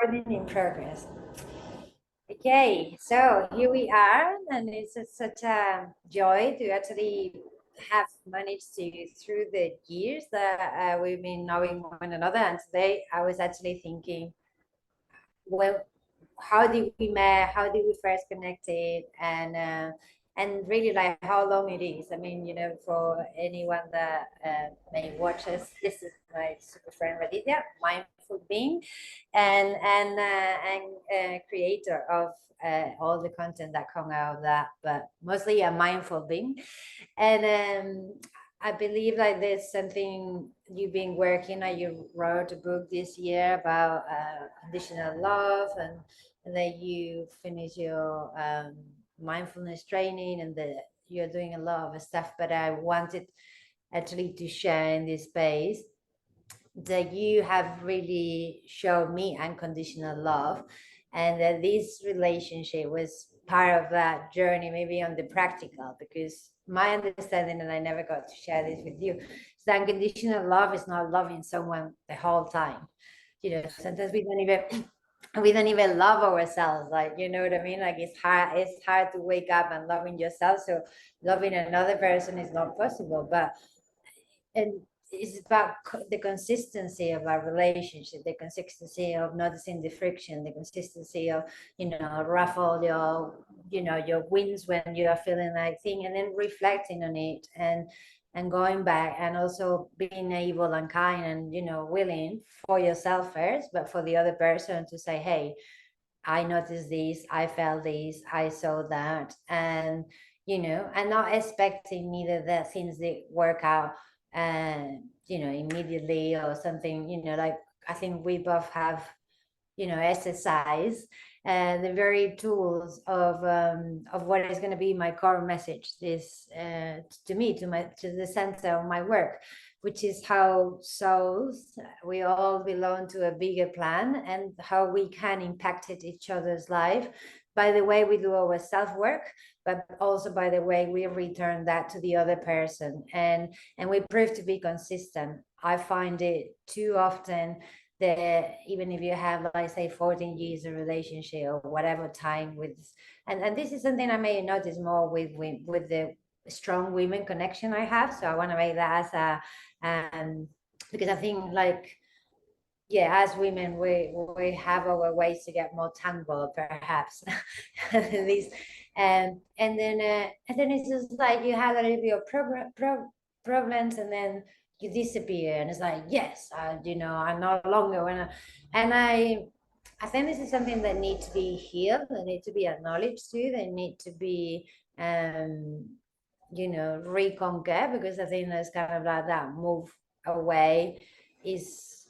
Recording in progress. Okay, so here we are, and it's such a joy to actually have managed to, through the years that we've been knowing one another. And today I was actually thinking, well, how did we met? How did we first connected? And really like how long it is. I mean, for anyone that may watch us, this is my super friend Raditya, mindful being, and creator of all the content that come out of that, but mostly a mindful being. And I believe like there's something you've been working on. You wrote a book this year about conditional love, and then you finish your mindfulness training, and you're doing a lot of stuff. But I wanted actually to share in this space that you have really shown me unconditional love, and that this relationship was part of that journey, maybe on the practical, because my understanding, and I never got to share this with you, is that unconditional love is not loving someone the whole time. Sometimes we don't even love ourselves, like, you know what I mean? Like, it's hard to wake up and loving yourself, so loving another person is not possible. And it's about the consistency of our relationship, the consistency of noticing the friction, the consistency of, ruffle your wins when you are feeling like thing, and then reflecting on it, and going back, and also being able and kind and, willing for yourself first, but for the other person to say, hey, I noticed this, I felt this, I saw that, and and not expecting neither that things that work out immediately or something, like, I think we both have, exercise and the very tools of what is going to be my core message, this to me, to the center of my work, which is how souls, we all belong to a bigger plan, and how we can impact each other's life by the way we do our self-work, but also by the way we return that to the other person, and we prove to be consistent. I find it too often that even if you have, like, say, 14 years of relationship or whatever time with, and this is something I may notice more with the strong women connection I have, so I want to make that as a because I think, like, yeah, as women, we have our ways to get more tangled, perhaps. These, and then it's just like you have a little bit of problems, and then you disappear, and it's like, yes, I'm no longer and I think this is something that needs to be healed, that needs to be acknowledged too, they need to be reconquer, because I think there's kind of like that move away is,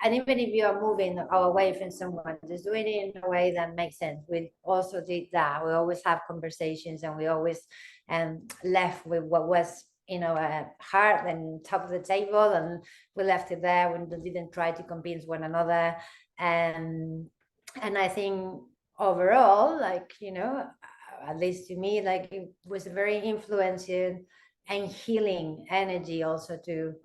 and even if you are moving away from someone, just doing it in a way that makes sense. We also did that. We always have conversations, and we always left with what was in our heart and top of the table, and we left it there. We didn't try to convince one another, and I think overall, like, at least to me, like, it was a very influential and healing energy also to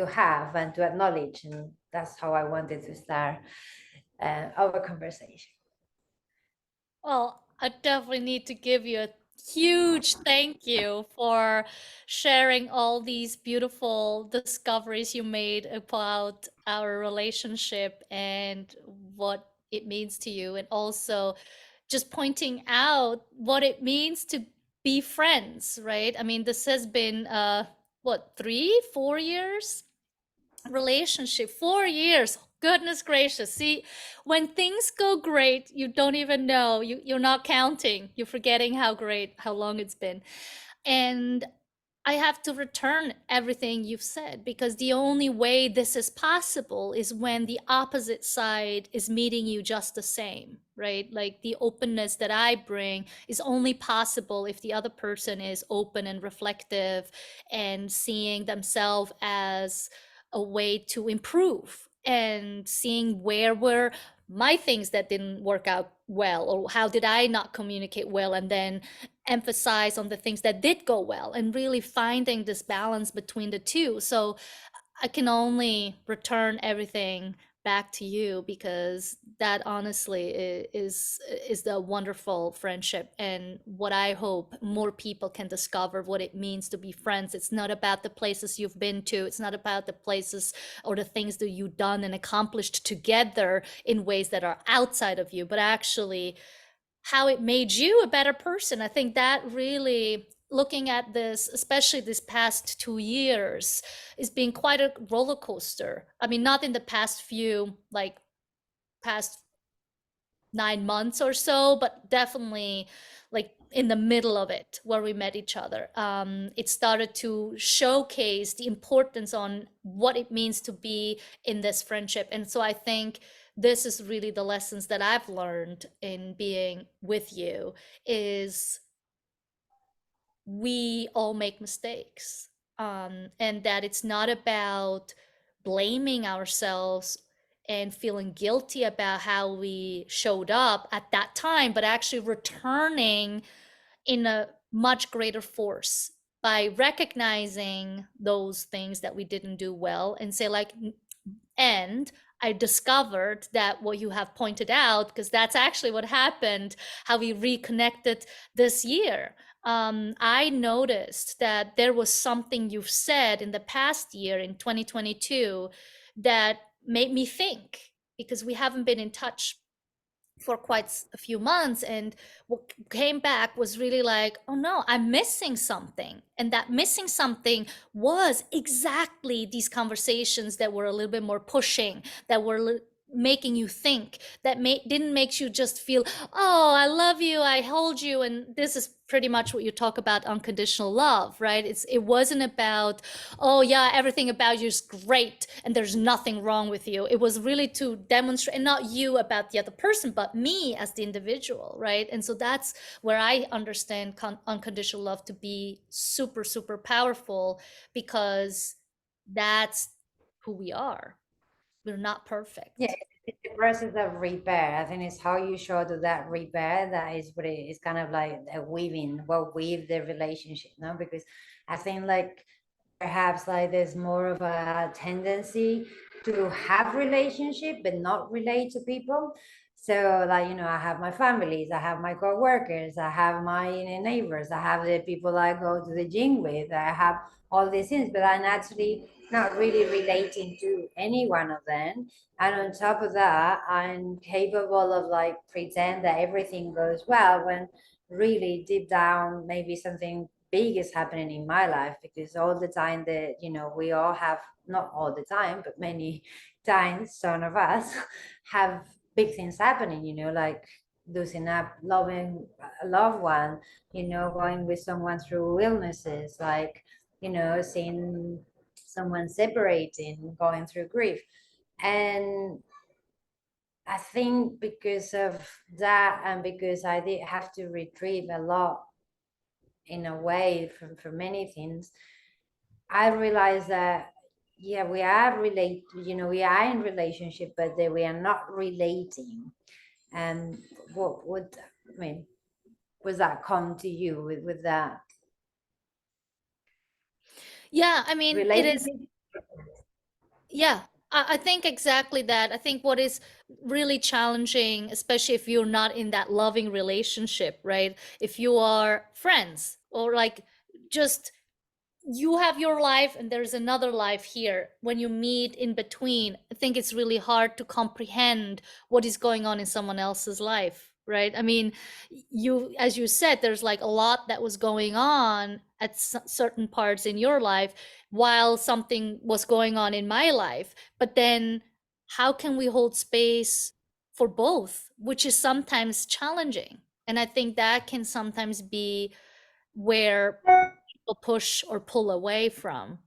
have and to acknowledge, and that's how I wanted to start our conversation. Well, I definitely need to give you a huge thank you for sharing all these beautiful discoveries you made about our relationship and what it means to you, and also just pointing out what it means to be friends, right? I mean, this has been what, 3 4 years relationship, 4 years. Goodness gracious. See, when things go great, you don't even know. You're not counting. You're forgetting how great, how long it's been. And I have to return everything you've said, because the only way this is possible is when the opposite side is meeting you just the same, right? Like, the openness that I bring is only possible if the other person is open and reflective and seeing themselves as a way to improve, and seeing where were my things that didn't work out well, or how did I not communicate well, and then emphasize on the things that did go well, and really finding this balance between the two. So I can only return everything back to you, because that honestly is the wonderful friendship, and what I hope more people can discover what it means to be friends. It's not about the places you've been to, it's not about the places or the things that you've done and accomplished together in ways that are outside of you, but actually how it made you a better person. I think that really, looking at this, especially this past 2 years, is being quite a roller coaster. I mean, not in the past few, like past 9 months or so, but definitely like in the middle of it where we met each other. It started to showcase the importance on what it means to be in this friendship. And so I think this is really the lessons that I've learned in being with you, is we all make mistakes, and that it's not about blaming ourselves and feeling guilty about how we showed up at that time, but actually returning in a much greater force by recognizing those things that we didn't do well and say like, and I discovered that what you have pointed out, because that's actually what happened, how we reconnected this year. I noticed that there was something you've said in the past year, in 2022, that made me think, because we haven't been in touch for quite a few months, and what came back was really like, oh no, I'm missing something. And that missing something was exactly these conversations that were a little bit more pushing, that were making you think, that didn't make you just feel, oh, I love you, I hold you. And this is pretty much what you talk about, unconditional love, right? It wasn't about, oh yeah, everything about you is great and there's nothing wrong with you. It was really to demonstrate, and not you about the other person, but me as the individual, right? And so that's where I understand unconditional love to be super, super powerful, because that's who we are. We're not Yeah, perfect. it's the process of repair. I think it's how you show to that repair that is what it is, kind of like a weaving, what weave the relationship, no? Because I think like perhaps like there's more of a tendency to have relationship but not relate to people. So like, I have my families, I have my co-workers, I have my neighbors, I have the people I go to the gym with, I have all these things, but I'm actually not really relating to any one of them. And on top of that, I'm capable of like pretend that everything goes well when really deep down maybe something big is happening in my life. Because all the time that we all have, not all the time but many times, some of us have big things happening, like losing up loving a loved one, going with someone through illnesses, like seeing someone separating, going through grief. And I think because of that, and because I did have to retrieve a lot in a way from many things, I realized that yeah, we are we are in relationship, but that we are not relating. And what would, I mean, was that come to you with that Yeah, I mean, it is. relationship? Yeah, I think exactly that. I think what is really challenging, especially if you're not in that loving relationship, right? If you are friends, or like just you have your life and there's another life here, when you meet in between, I think it's really hard to comprehend what is going on in someone else's life, right? I mean, you, as you said, there's like a lot that was going on at certain parts in your life while something was going on in my life. But then how can we hold space for both, which is sometimes challenging. And I think that can sometimes be where people push or pull away from,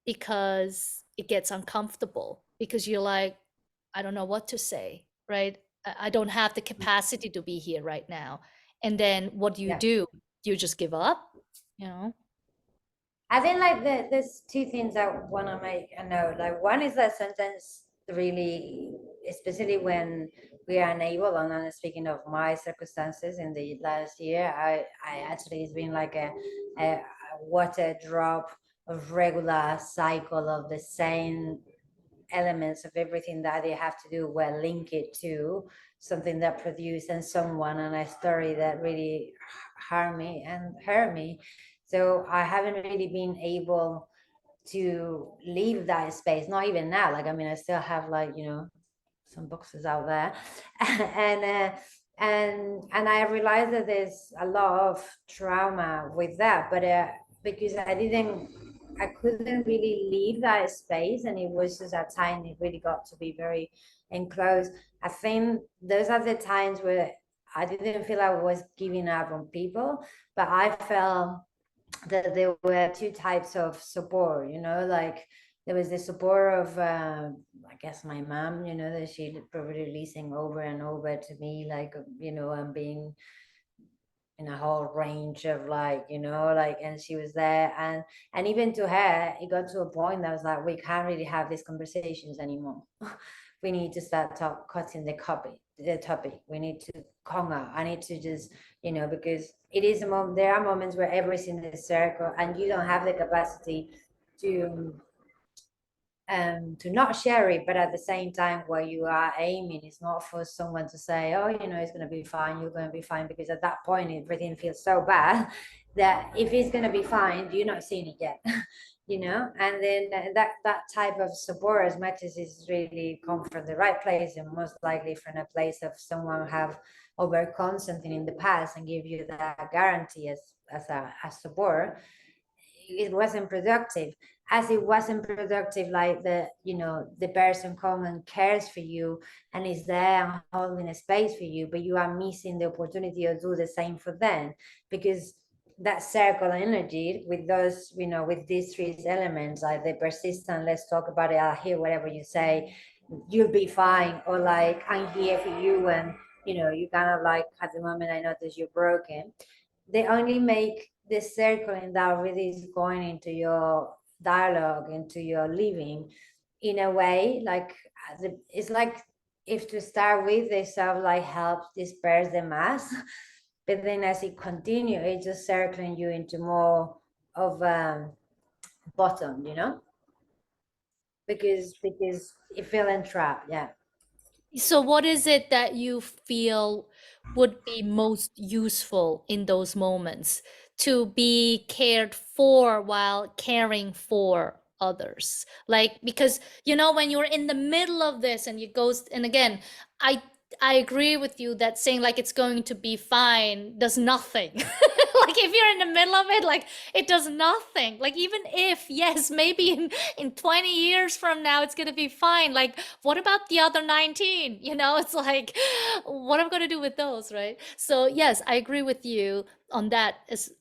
because it gets uncomfortable, because you're like, I don't know what to say, right? I don't have the capacity to be here right now. And then what do? Yeah, You just give up, you know? I think like there's two things I want to make a note. Like one is that sentence really, especially when we are unable, and I'm speaking of my circumstances in the last year, I actually, it's been like a water drop regular cycle of the same elements of everything that they have to do will link it to something that produced in someone and a story that really harmed me and hurt me. So I haven't really been able to leave that space, not even now. Like, I mean, I still have, like, you know, some boxes out there. and and I realized that there's a lot of trauma with that, but because I couldn't really leave that space, and it was just a time it really got to be very enclosed. I think those are the times where I didn't feel I was giving up on people, but I felt that there were two types of support, you know, like there was the support of I guess my mom, you know, that she probably listening over and over to me, like, you know, and being in a whole range of, like, you know, like, and she was there, and even to her it got to a point that was like, we can't really have these conversations anymore. We need to start cutting the topic. We need to come out. I need to just, you know, because it is a moment, there are moments where everything's in the circle and you don't have the capacity to not share it, but at the same time, where you are aiming is not for someone to say, oh, you know, it's going to be fine, you're going to be fine, because at that point everything feels so bad that if it's going to be fine, you're not seeing it yet. You know, and then that type of support, as much as it's really come from the right place, and most likely from a place of someone have overcome something in the past and give you that guarantee as a support, it wasn't productive. As it wasn't productive, like, the, you know, the person come and cares for you and is there and holding a space for you, but you are missing the opportunity to do the same for them, because that circle energy with those, you know, with these three elements, like the persistent, let's talk about it, I'll hear whatever you say, you'll be fine, or like, I'm here for you, and, you know, you kind of like, at the moment I notice you're broken, they only make the circling that really is going into your dialogue, into your living, in a way, like, it's like, if to start with they sort of like help disperse the mass, but then as it continue, it's just circling you into more of bottom, you know, because you feel entrapped. Yeah. So, what is it that you feel would be most useful in those moments to be cared for while caring for others? Like, because, you know, when you're in the middle of this and you go, and again, I I agree with you that saying like it's going to be fine does nothing. Like if you're in the middle of it, like it does nothing. Like even if, yes, maybe in 20 years from now it's gonna be fine. Like what about the other 19? You know, it's like, what am I gonna do with those, right? So yes, I agree with you on that as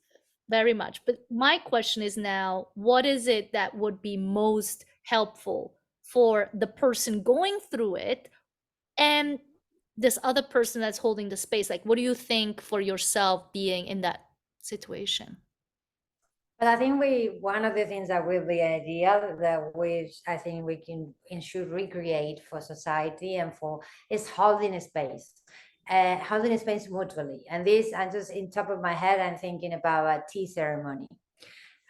very much. But my question is now, what is it that would be most helpful for the person going through it and this other person that's holding the space? Like, what do you think for yourself being in that situation? But I think one of the things that will be ideal, that which I think we can and should recreate for society and for, is holding a space, holding a space mutually. And this, I'm just in top of my head, I'm thinking about a tea ceremony,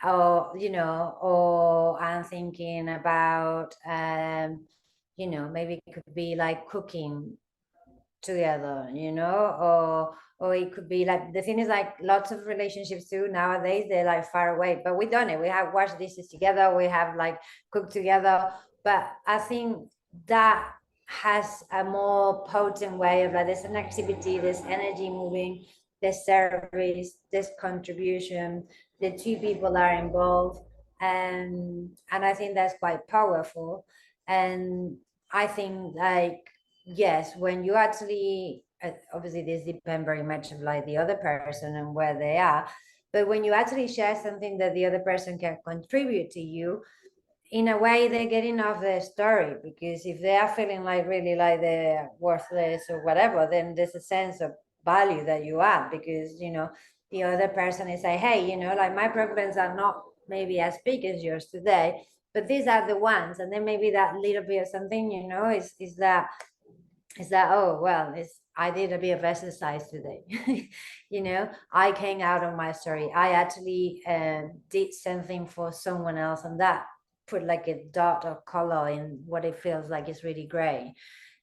or, you know, or I'm thinking about, you know, maybe it could be like cooking together, you know, or it could be like, the thing is, like, lots of relationships too nowadays, they're like far away, but we done it, we have washed dishes together, we have like cooked together. But I think that has a more potent way of, like, there's an activity, there's energy moving, there's service, there's contribution, the two people are involved, and I think that's quite powerful. And I think, like, yes, when you actually, obviously this depends very much of, like, the other person and where they are, but when you actually share something that the other person can contribute to you, in a way they're getting off their story, because if they are feeling like really like they're worthless or whatever, then there's a sense of value that you add, because, you know, the other person is like, hey, you know, like, my problems are not maybe as big as yours today, but these are the ones, and then maybe that little bit of something, you know, is that is that, oh well, it's, I did a bit of exercise today. I came out of my story, I actually did something for someone else, and that put like a dot of color in what it feels like is really great.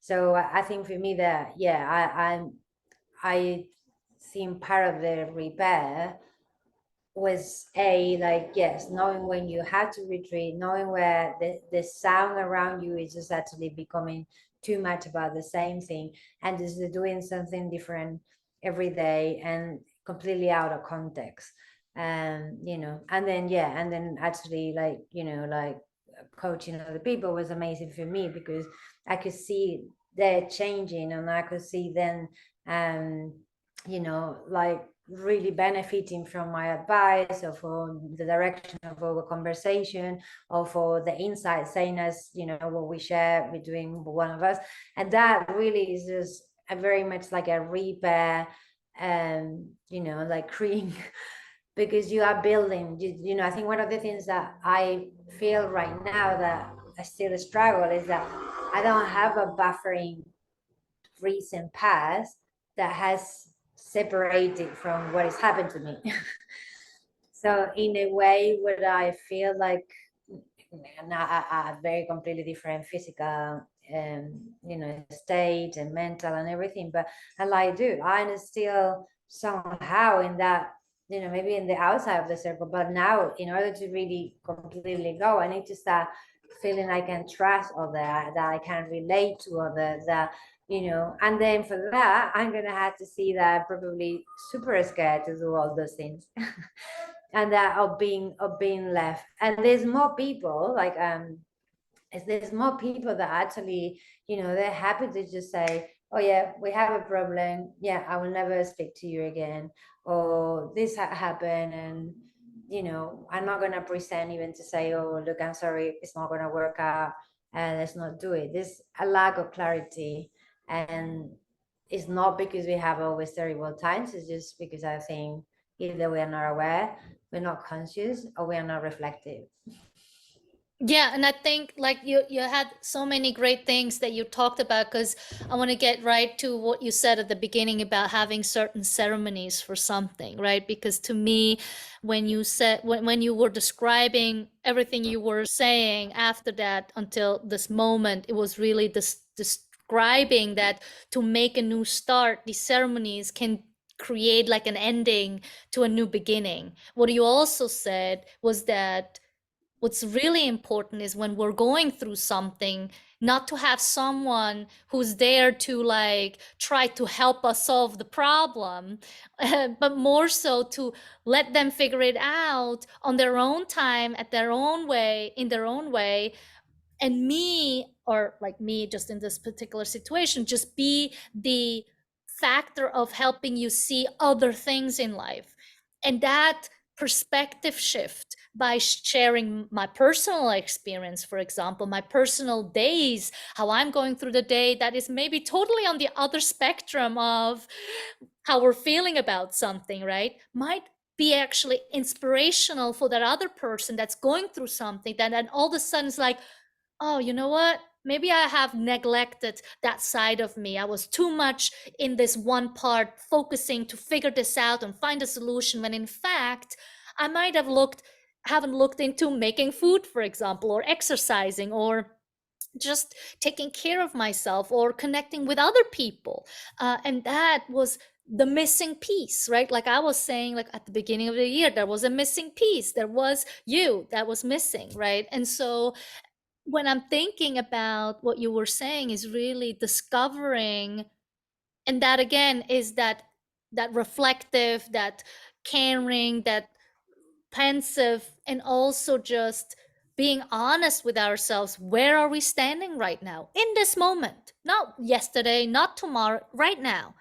So I think for me that, yeah, I think part of the repair was a, like, yes, knowing when you have to retreat, knowing where the sound around you is just actually becoming too much about the same thing, and just doing something different every day and completely out of context. And then, yeah, and then actually, like, like coaching other people was amazing for me, because I could see they're changing, and I could see then, like really benefiting from my advice, or for the direction of our conversation, or for the insight, saying as, what we share between one of us. And that really is just a very much like a repair, like creating because you are building, I think one of the things that I feel right now that I still struggle is that I don't have a buffering recent past that has separated from what has happened to me. So in a way, would I feel like a very completely different physical, state and mental and everything, but I do. I'm still somehow in that, maybe in the outside of the circle. But now, in order to really completely go, I need to start feeling I can trust other, that I can relate to others, that, and then for that, I'm gonna have to see that I'm probably super scared to do all those things. And that of being left, and there's more people like, there's more people that actually, they're happy to just say, oh yeah, we have a problem, yeah, I will never speak to you again, or this happened, and I'm not going to present even to say, oh look, I'm sorry, it's not going to work out, and let's not do it. There's a lack of clarity, and it's not because we have always terrible times, it's just because I think either we are not aware, we're not conscious, or we are not reflective. Yeah, and I think like you had so many great things that you talked about, because I want to get right to what you said at the beginning about having certain ceremonies for something, right? Because to me, when you said when you were describing everything you were saying after that until this moment, it was really describing that to make a new start, these ceremonies can create like an ending to a new beginning. What you also said was that what's really important is when we're going through something, not to have someone who's there to like try to help us solve the problem, but more so to let them figure it out on their own time, at their own way, in their own way. And me, or like me just in this particular situation, just be the factor of helping you see other things in life. And that perspective shift by sharing my personal experience, for example, my personal days, how I'm going through the day that is maybe totally on the other spectrum of how we're feeling about something, right? Might be actually inspirational for that other person that's going through something, that then all of a sudden it's like, oh, you know what? Maybe I have neglected that side of me. I was too much in this one part, focusing to figure this out and find a solution, when in fact, I might have haven't looked into making food, for example, or exercising, or just taking care of myself, or connecting with other people. And that was the missing piece, right? Like I was saying, like at the beginning of the year, there was a missing piece. There was you that was missing, right? And so when I'm thinking about what you were saying, is really discovering, and that again is that reflective, that caring, that pensive, and also just being honest with ourselves. Where are we standing right now in this moment? Not yesterday, not tomorrow, right now.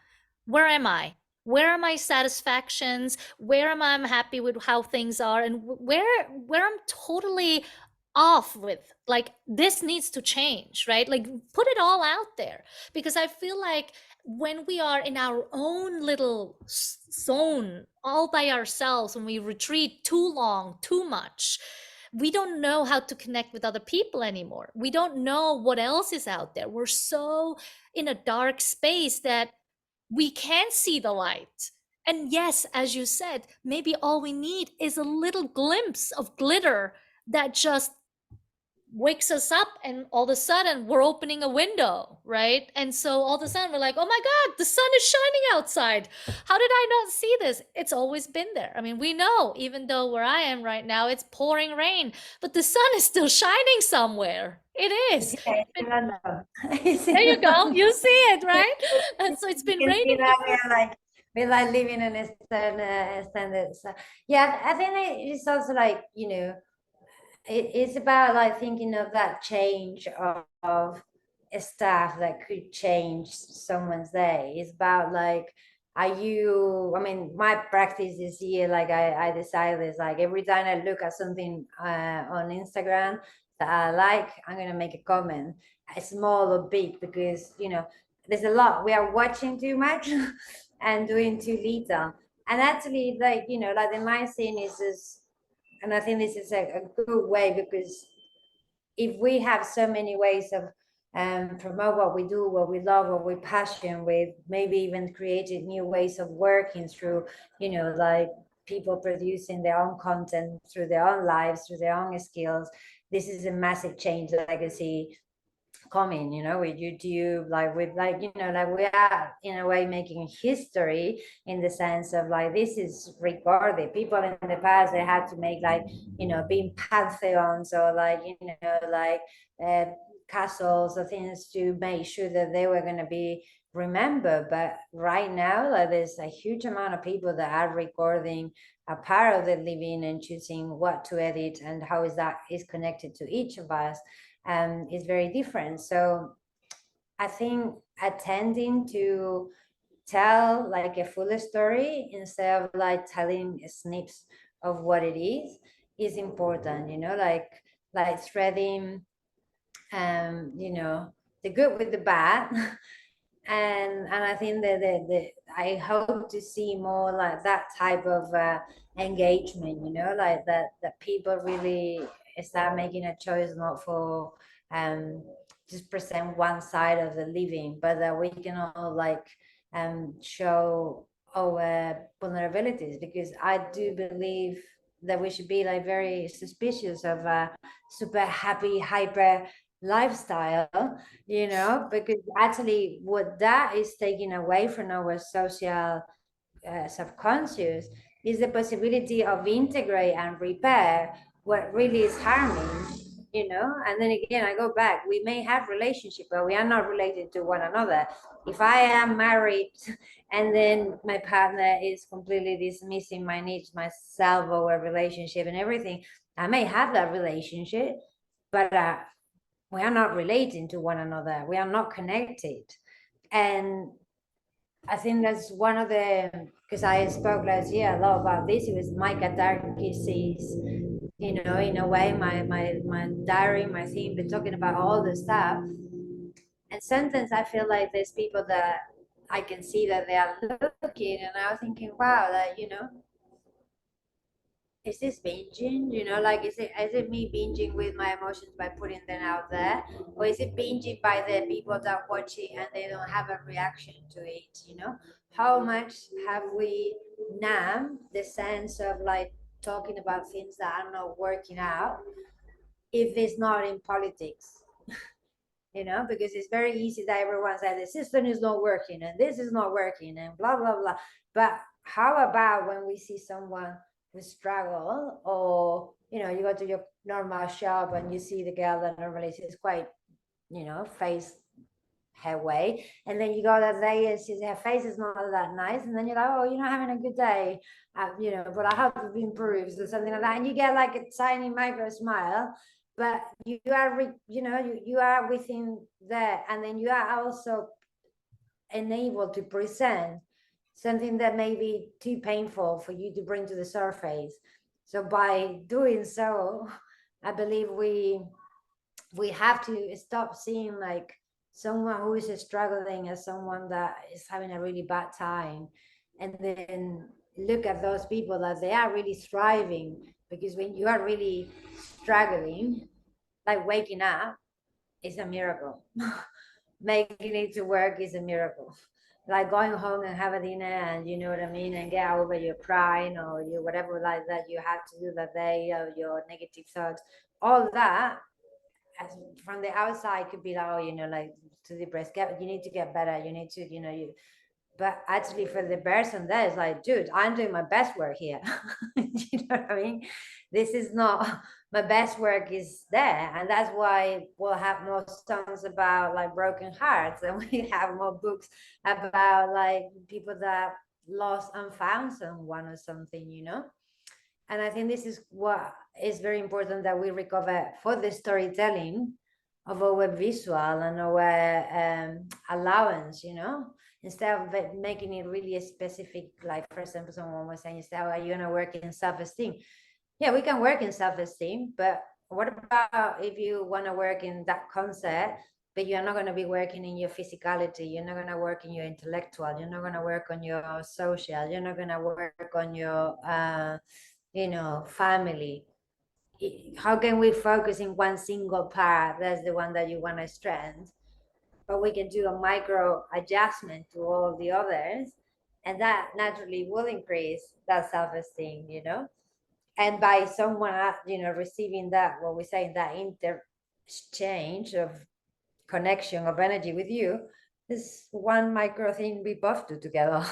Where am I? Where are my satisfactions? Where am I happy with how things are? And where I'm totally off with, like, this needs to change, right? Like, put it all out there. Because I feel like when we are in our own little zone all by ourselves, when we retreat too long, too much, We don't know how to connect with other people anymore. We don't know what else is out there. We're so in a dark space that we can't see the light. And yes, as you said, maybe all we need is a little glimpse of glitter that just wakes us up, and all of a sudden we're opening a window, right? And so all of a sudden we're like, oh my god, the sun is shining outside. How did I not see this? It's always been there. I mean, we know, even though where I am right now it's pouring rain, but the sun is still shining somewhere. It is. Yeah, it's in London. It's There in you go, London. you see it, right? And so it's You been can see raining that for we're like living in Eastern standards. So, yeah, I think it's also like, you know, it's about like thinking of that change of a staff that could change someone's day. It's about like, are you, I mean, my practice this year, like I decided is like every time I look at something on Instagram that I like, I'm going to make a comment, small or big, because, you know, there's a lot. We are watching too much and doing too little. And actually, like, you know, like the mindset is just, and I think this is a good way, because if we have so many ways of promote what we do, what we love, what we're passionate with, maybe even created new ways of working through, you know, like people producing their own content through their own lives, through their own skills. This is a massive change that I can see coming, you know, with YouTube, like with like, you know, like we are in a way making history, in the sense of like this is recorded. People in the past, they had to make like, you know, being pantheons or like, you know, like uh, castles or things to make sure that they were going to be remembered. But right now, like there's a huge amount of people that are recording a part of the living and choosing what to edit and how is that is connected to each of us, is very different. So I think attending to tell like a full story instead of like telling snips of what it is important, you know, like threading you know, the good with the bad. And I think that I hope to see more like that type of engagement, you know, like that people really start making a choice not for um just present one side of the living, but that we can all like show our vulnerabilities, because I do believe that we should be like very suspicious of a super happy hyper lifestyle, you know, because actually what that is taking away from our social subconscious is the possibility of integrate and repair what really is harming, you know. And then again, I go back, we may have relationship, but we are not related to one another. If I am married and then my partner is completely dismissing my needs, myself, our relationship and everything, I may have that relationship, but we are not relating to one another, we are not connected. And I think that's one of the, because I spoke last year a lot about this, it was my catharsis, you know, in a way, my diary, my theme, but talking about all the stuff. And sometimes I feel like there's people that I can see that they are looking, and I was thinking, wow, that, you know, is this binging? You know, like is it me binging with my emotions by putting them out there? Or is it binging by the people that watch it and they don't have a reaction to it? You know? How much have we numbed the sense of like talking about things that are not working out if it's not in politics? You know, because it's very easy that everyone says the system is not working and this is not working and blah blah blah. But how about when we see someone who struggle, or you know, you go to your normal shop and you see the girl that normally is quite, you know, face her way, and then you go that day and she's, her face is not that nice, and then you're like, oh, you're not having a good day, you know, but I hope it improves or something like that, and you get like a tiny micro smile, but you are you know, you are within there, and then you are also enabled to present something that may be too painful for you to bring to the surface. So by doing so, I believe we have to stop seeing like someone who is struggling as someone that is having a really bad time, and then look at those people that they are really thriving because when you are really struggling, like waking up is a miracle. Making it to work is a miracle. Like going home and have a dinner, and you know what I mean, and get over your crying or your whatever like that you have to do that day, or your negative thoughts, all that, as from the outside could be like, oh, you know, like too depressed. You need to get better. You need to, you know, you. But actually, for the person there, it's like, dude, I'm doing my best work here. You know what I mean? This is not my best work is there, and that's why we'll have more songs about like broken hearts, and we have more books about like people that lost and found someone or something, you know. And I think this is what is very important, that we recover for the storytelling of our visual and our allowance, you know, instead of making it really specific. Like, for example, someone was saying, instead, are you going to work in self-esteem? Yeah, we can work in self-esteem, but what about if you want to work in that concept, but you're not going to be working in your physicality, you're not going to work in your intellectual, you're not going to work on your social, you're not going to work on your you know, family. How can we focus in one single part? That's the one that you want to strengthen, but we can do a micro adjustment to all of the others, and that naturally will increase that self-esteem, you know. And by someone, you know, receiving that, what we say, that interchange of connection of energy with you, is one micro thing we both do together.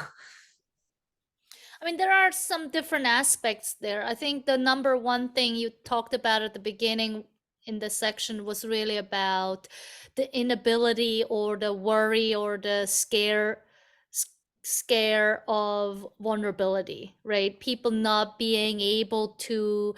I mean, there are some different aspects there. I think the number one thing you talked about at the beginning in the section was really about the inability or the worry or the scare of vulnerability, right? People not being able to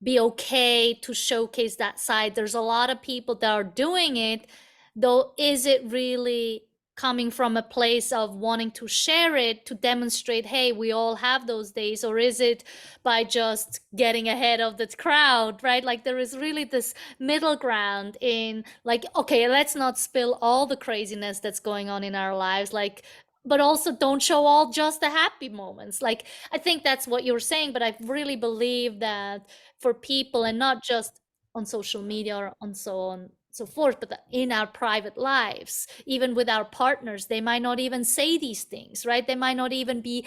be okay to showcase that side. There's a lot of people that are doing it, though. Is it really coming from a place of wanting to share it to demonstrate, hey, we all have those days, or is it by just getting ahead of the crowd, right? Like, there is really this middle ground in, like, okay, let's not spill all the craziness that's going on in our lives, like, but also don't show all just the happy moments. Like, I think that's what you're saying, but I really believe that for people, and not just on social media or on so on so forth, but in our private lives, even with our partners, they might not even say these things, right? They might not even be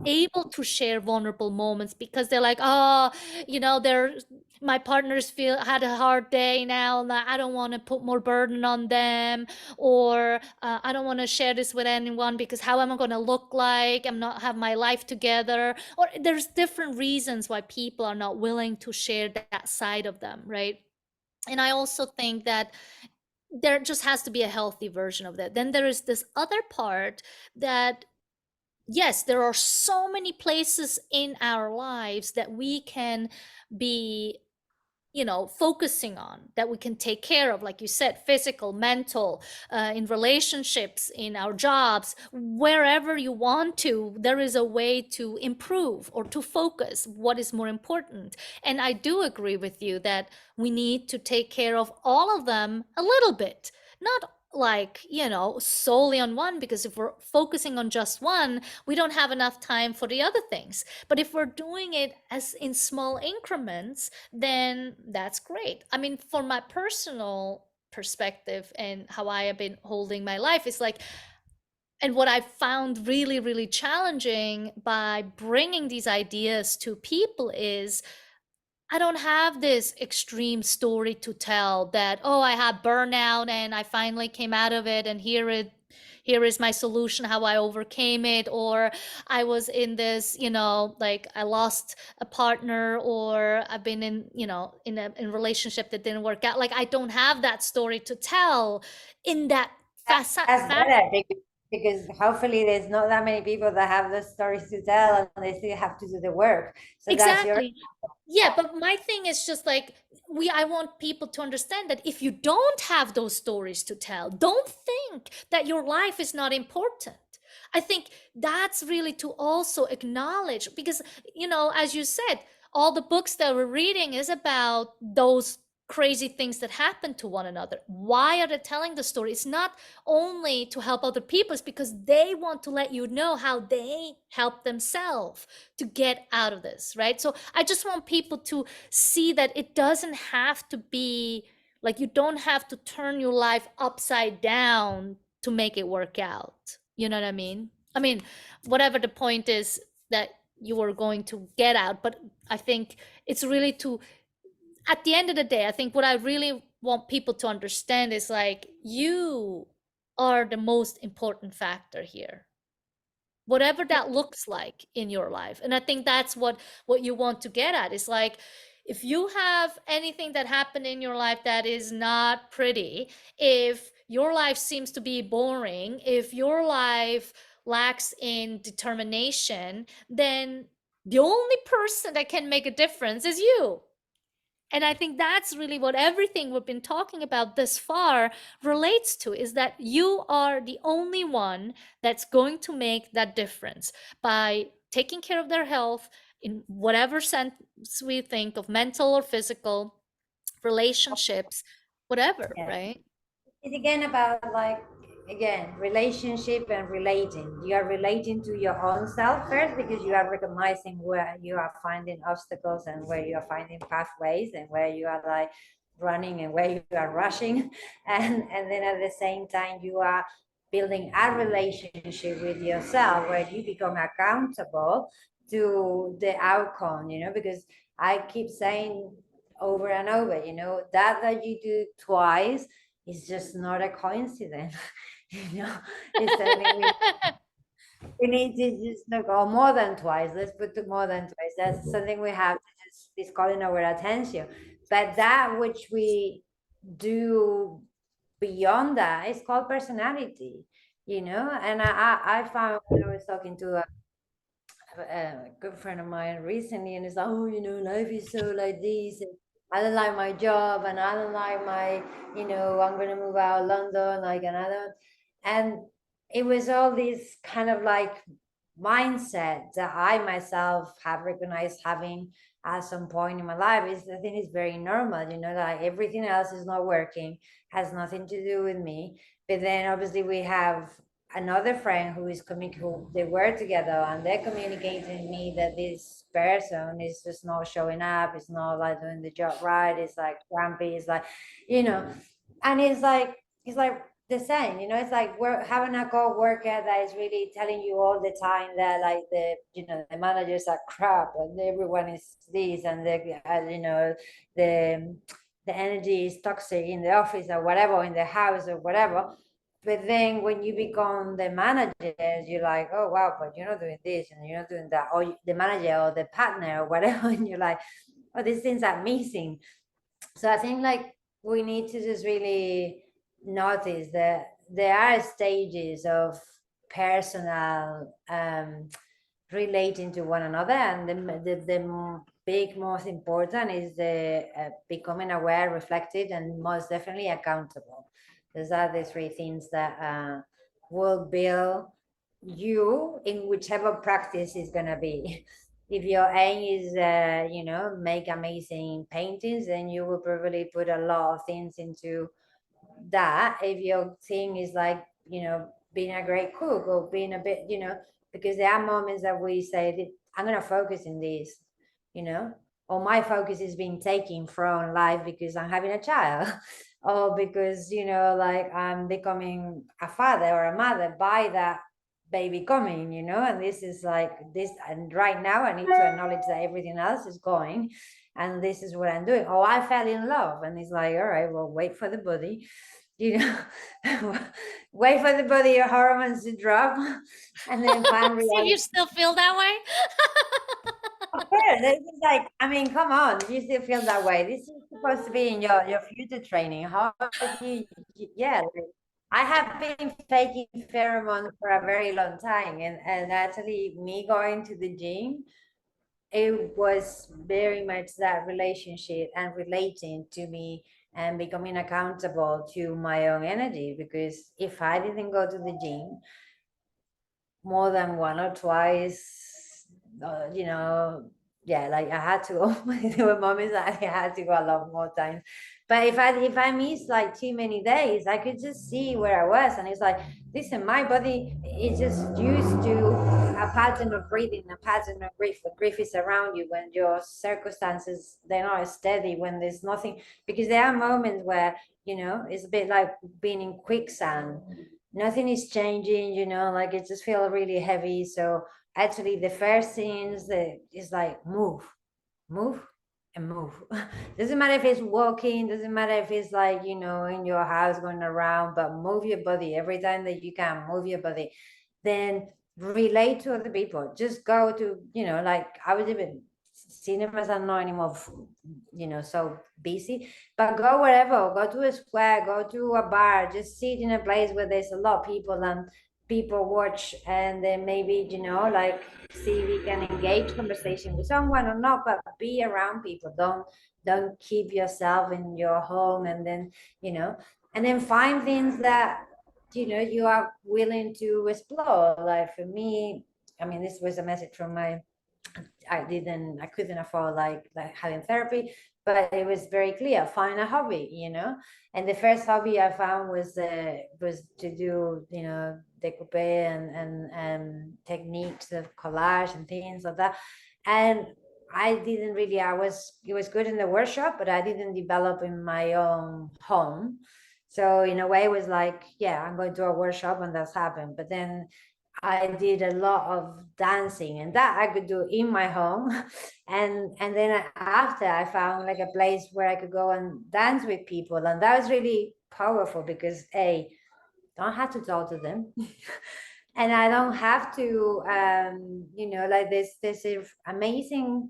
able to share vulnerable moments because they're like, oh, they're my partners feel had a hard day now, and I don't want to put more burden on them, or I don't want to share this with anyone because how am I going to look like? I'm not have my life together, or there's different reasons why people are not willing to share that side of them, right? And I also think that there just has to be a healthy version of that. Then there is this other part that, yes, there are so many places in our lives that we can be, focusing on, that we can take care of, like you said, physical, mental, in relationships, in our jobs, wherever you want to. There is a way to improve or to focus what is more important. And I do agree with you that we need to take care of all of them a little bit, not like, solely on one, because if we're focusing on just one, we don't have enough time for the other things. But if we're doing it as in small increments, then that's great. I mean, for my personal perspective and how I have been holding my life, is like, and what I found really, really challenging by bringing these ideas to people is, I don't have this extreme story to tell that, oh, I had burnout and I finally came out of it, and here is my solution how I overcame it, or I was in this, like I lost a partner, or I've been in, in a relationship that didn't work out. Like, I don't have that story to tell in that fast. That's better, because hopefully there's not that many people that have the stories to tell, and they still have to do the work. So that's your. Exactly. Yeah, but my thing is just like, I want people to understand that if you don't have those stories to tell, don't think that your life is not important. I think that's really to also acknowledge, because, as you said, all the books that we're reading is about those crazy things that happen to one another. Why are they telling the story? It's not only to help other people, it's because they want to let you know how they help themselves to get out of this, right? So I just want people to see that it doesn't have to be like, you don't have to turn your life upside down to make it work out. You know what I mean? I mean, whatever the point is that you were going to get out, but I think it's really to, at the end of the day, I think what I really want people to understand is like, you are the most important factor here, whatever that looks like in your life. And I think that's what you want to get at, is like, if you have anything that happened in your life that is not pretty, if your life seems to be boring, if your life lacks in determination, then the only person that can make a difference is you. And I think that's really what everything we've been talking about this far relates to, is that you are the only one that's going to make that difference by taking care of their health in whatever sense we think of, mental or physical, relationships, whatever, Yeah. right? It's again about like, again, relationship and relating. You are relating to your own self first, because you are recognizing where you are finding obstacles and where you are finding pathways and where you are like running and where you are rushing. And then at the same time you are building a relationship with yourself where you become accountable to the outcome, because I keep saying over and over, that you do twice, it's just not a coincidence. you know it's something we need to just look, or more than twice, let's put to more than twice. That's something we have to just is calling our attention. But that which we do beyond that is called personality. And I found when I was talking to a good friend of mine recently, and it's like, oh, life is so like this. And I don't like my job, and I don't like my, I'm gonna move out of London, like, and I don't. And it was all this kind of like mindset that I myself have recognized having at some point in my life. Is I think it's very normal, like everything else is not working, has nothing to do with me. But then obviously we have another friend who is who they work together, and they're communicating to me that this person is just not showing up, it's not like doing the job right, it's like grumpy, it's like, you know and it's like the same, it's like we're having a co-worker that is really telling you all the time that like the managers are crap and everyone is this, and the the energy is toxic in the office or whatever, in the house or whatever. But then when you become the manager, you're like, oh wow, but you're not doing this and you're not doing that, or the manager or the partner or whatever, and you're like, oh, these things are missing. So I think like we need to just really notice that there are stages of personal relating to one another, and the big most important is the becoming aware, reflective, and most definitely accountable. Those are the three things that will build you in whichever practice is going to be. If your aim is make amazing paintings, then you will probably put a lot of things into that. If your thing is like being a great cook, or being a bit, because there are moments that we say that I'm going to focus in this, you know or my focus is being taken from life because I'm having a child, or because like I'm becoming a father or a mother by that baby coming, and this is like this, and right now I need to acknowledge that everything else is going, and this is what I'm doing. Oh, I fell in love, and it's like, all right, well, wait for the body, you know wait for the body, your hormones to drop, and then find See, reality. you still feel that way? Of course, this is like, I mean, come on, you still feel that way. This is supposed to be in your future training. How do yeah, like, I have been faking pheromones for a very long time, and actually, me going to the gym, it was very much that relationship and relating to me and becoming accountable to my own energy. Because if I didn't go to the gym more than one or twice, yeah, like I had to go. There were moments that I had to go a lot more times, But if I miss like too many days, I could just see where I was, and it's like, listen, my body is just used to a pattern of breathing, a pattern of grief. The grief is around you when your circumstances, they're not steady, when there's nothing, because there are moments where, it's a bit like being in quicksand. Nothing is changing, like it just feels really heavy. So actually the first things that is like move and move. Doesn't matter if it's walking, doesn't matter if it's like, in your house going around, but move your body every time that you can, move your body. Then relate to other people. Just go to, like I was even cinemas are not anymore, so busy, but go wherever, go to a square, go to a bar, just sit in a place where there's a lot of people and people watch, and then maybe, like see if you can engage conversation with someone or not, but be around people. Don't keep yourself in your home, and then, and then find things that, you are willing to explore. Like for me, I mean, this was a message from my, I couldn't afford like having therapy, but it was very clear, find a hobby, and the first hobby I found was to do, decoupe and techniques of collage and things like that. And I didn't really, it was good in the workshop, but I didn't develop in my own home. So in a way it was like, yeah, I'm going to a workshop and that's happened. But then I did a lot of dancing, and that I could do in my home. And then after, I found like a place where I could go and dance with people, and that was really powerful because don't have to talk to them. And I don't have to, like this amazing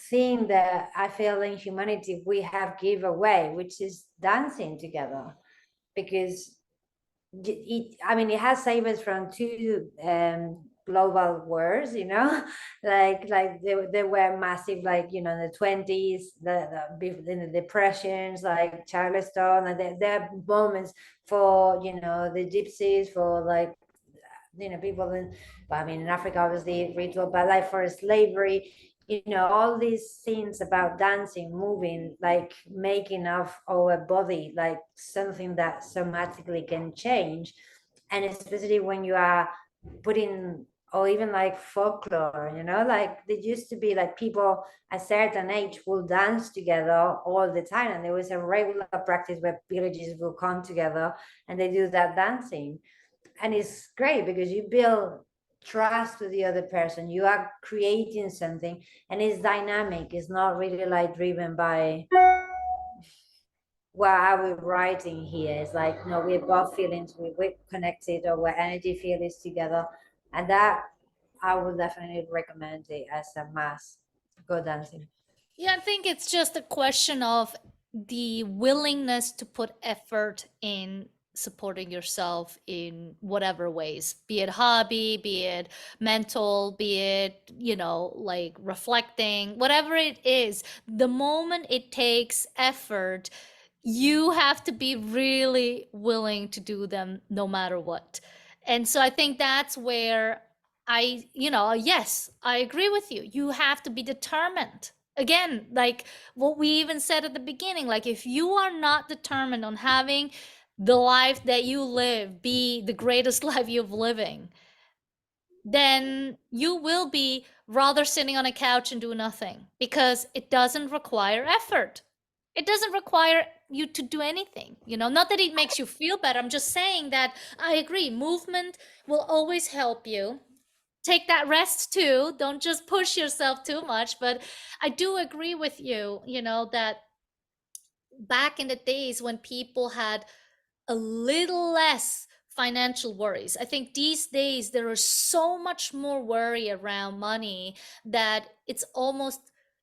thing that I feel in humanity we have give away, which is dancing together. Because it has saved us from two global wars, like they were massive, like, in the 20s, in the depressions, like Charleston, and there are moments for, the gypsies, for like, people in, well, I mean, in Africa, obviously, ritual, but like for slavery, all these things about dancing, moving, like making of our body, like something that somatically can change. And especially when you are putting, or even like folklore, like there used to be like people a certain age will dance together all the time. And there was a regular practice where villages will come together and they do that dancing. And it's great because you build trust with the other person, you are creating something, and it's dynamic. It's not really like driven by what are we writing here. It's like, no, we're both feelings, we're connected, or we're energy field is together. And that I would definitely recommend it as a must. Go dancing. Yeah, I think it's just a question of the willingness to put effort in supporting yourself in whatever ways, be it hobby, be it mental, be it, like reflecting, whatever it is. The moment it takes effort, you have to be really willing to do them no matter what. And so I think that's where yes, I agree with you. You have to be determined. Again, like what we even said at the beginning, like if you are not determined on having the life that you live be the greatest life you've living, then you will be rather sitting on a couch and do nothing, because it doesn't require effort. It doesn't require you to do anything. Not that it makes you feel better. I'm just saying that I agree. Movement will always help you. Take that rest too. Don't just push yourself too much. But I do agree with you, that back in the days when people had a little less financial worries. I think these days there is so much more worry around money that it's almost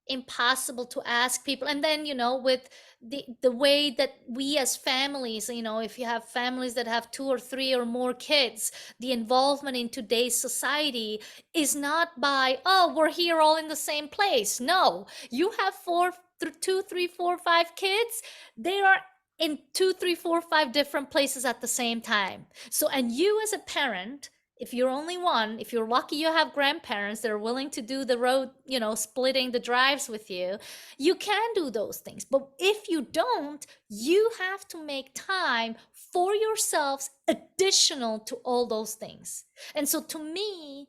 impossible to ask people. And then, with the way that we as families, if you have families that have two or three or more kids, the involvement in today's society is not by, oh, we're here all in the same place. No, you have two, three, four, five kids. They are in two, three, four, five different places at the same time. So, and you as a parent if you're only one, if you're lucky you have grandparents that are willing to do the road, splitting the drives with you, you can do those things. But if you don't, you have to make time for yourselves additional to all those things. And so to me,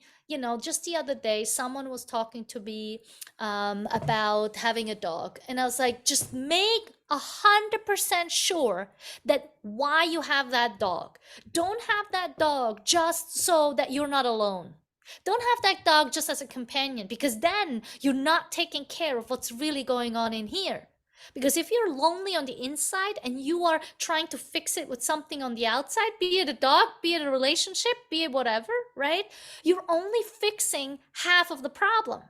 just the other day, someone was talking to me about having a dog. And I was like, just make 100% sure that why you have that dog. Don't have that dog just so that you're not alone. Don't have that dog just as a companion, because then you're not taking care of what's really going on in here. Because if you're lonely on the inside and you are trying to fix it with something on the outside, be it a dog, be it a relationship, be it whatever, right? You're only fixing half of the problem.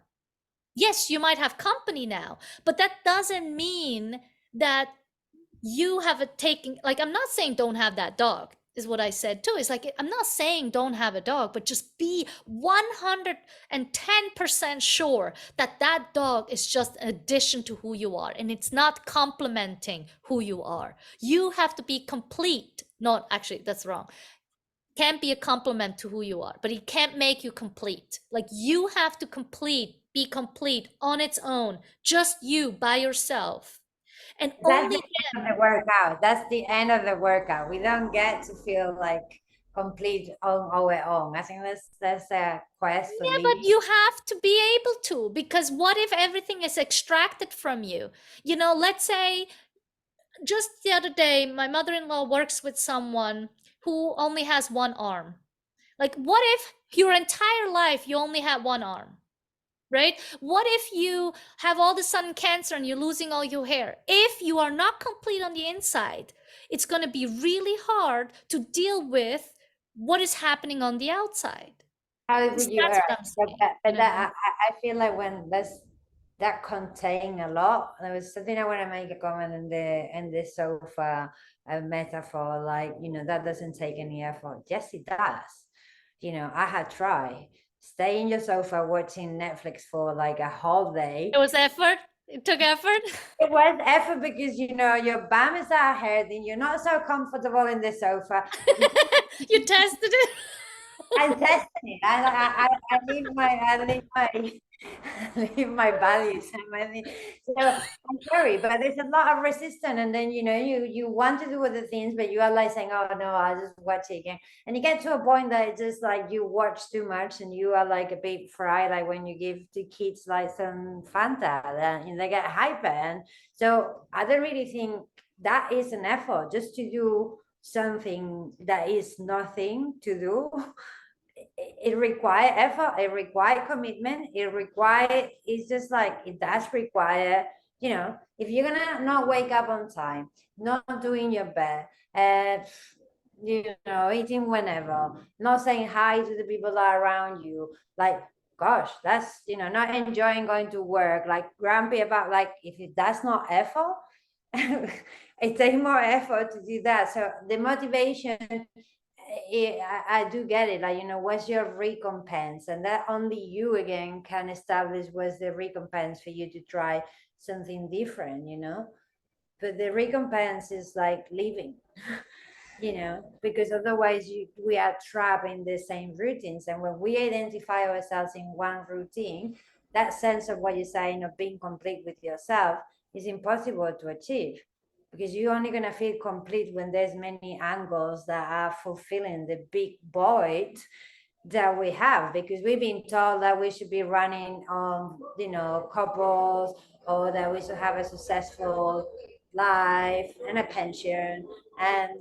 Yes, you might have company now, but that doesn't mean that you have a taking, like, I'm not saying don't have that dog, is what I said too. It's like, I'm not saying don't have a dog, but just be 110% sure that that dog is just an addition to who you are, and it's not complementing who you are. You have to be complete. Not actually, that's wrong. Can't be a complement to who you are, but it can't make you complete. Like, you have to be complete on its own, just you by yourself. And That's the only end of then. the workout. That's the end of the workout. We don't get to feel like complete on our own. I think that's a quest for Yeah, but living. you have to be able to, because what if everything is extracted from you? Let's say just the other day, my mother-in-law works with someone who only has one arm. Like, what if your entire life you only had one arm? Right? What if you have all of a sudden cancer and you're losing all your hair? If you are not complete on the inside, it's going to be really hard to deal with what is happening on the outside. How So would you that's earn? what I'm But saying, that, you but know? that I feel like when that contain a lot. There was something I want to make a comment in the sofa a metaphor, like, that doesn't take any effort. Yes, it does. I had tried. Stay in your sofa watching Netflix for like a whole day. It was effort. It took effort. It was effort because your bum is out hurting. You're not so comfortable in the sofa. You tested it. I'm testing it. I need my I need my values. So I'm sorry, but there's a lot of resistance, and then you want to do other things, but you are like saying, "Oh no, I'll just watch it again." And you get to a point that it's just like you watch too much, and you are like a bit fried. Like when you give the kids like some Fanta, and they get hyper. And so I don't really think that is an effort just to do something that is nothing to do. It require effort, it require commitment, it's just like it does require, if you're gonna not wake up on time, not doing your bed, eating whenever, not saying hi to the people that are around you, like, gosh, that's, not enjoying going to work, like grumpy about, like, if that's not effort, it takes more effort to do that. So the motivation, I do get it. Like, what's your recompense? And that only you again can establish what's the recompense for you to try something different. But the recompense is like living, because otherwise we are trapped in the same routines. And when we identify ourselves in one routine, that sense of what you're saying of being complete with yourself is impossible to achieve, because you're only going to feel complete when there's many angles that are fulfilling the big void that we have, because we've been told that we should be running on couples, or that we should have a successful life and a pension, and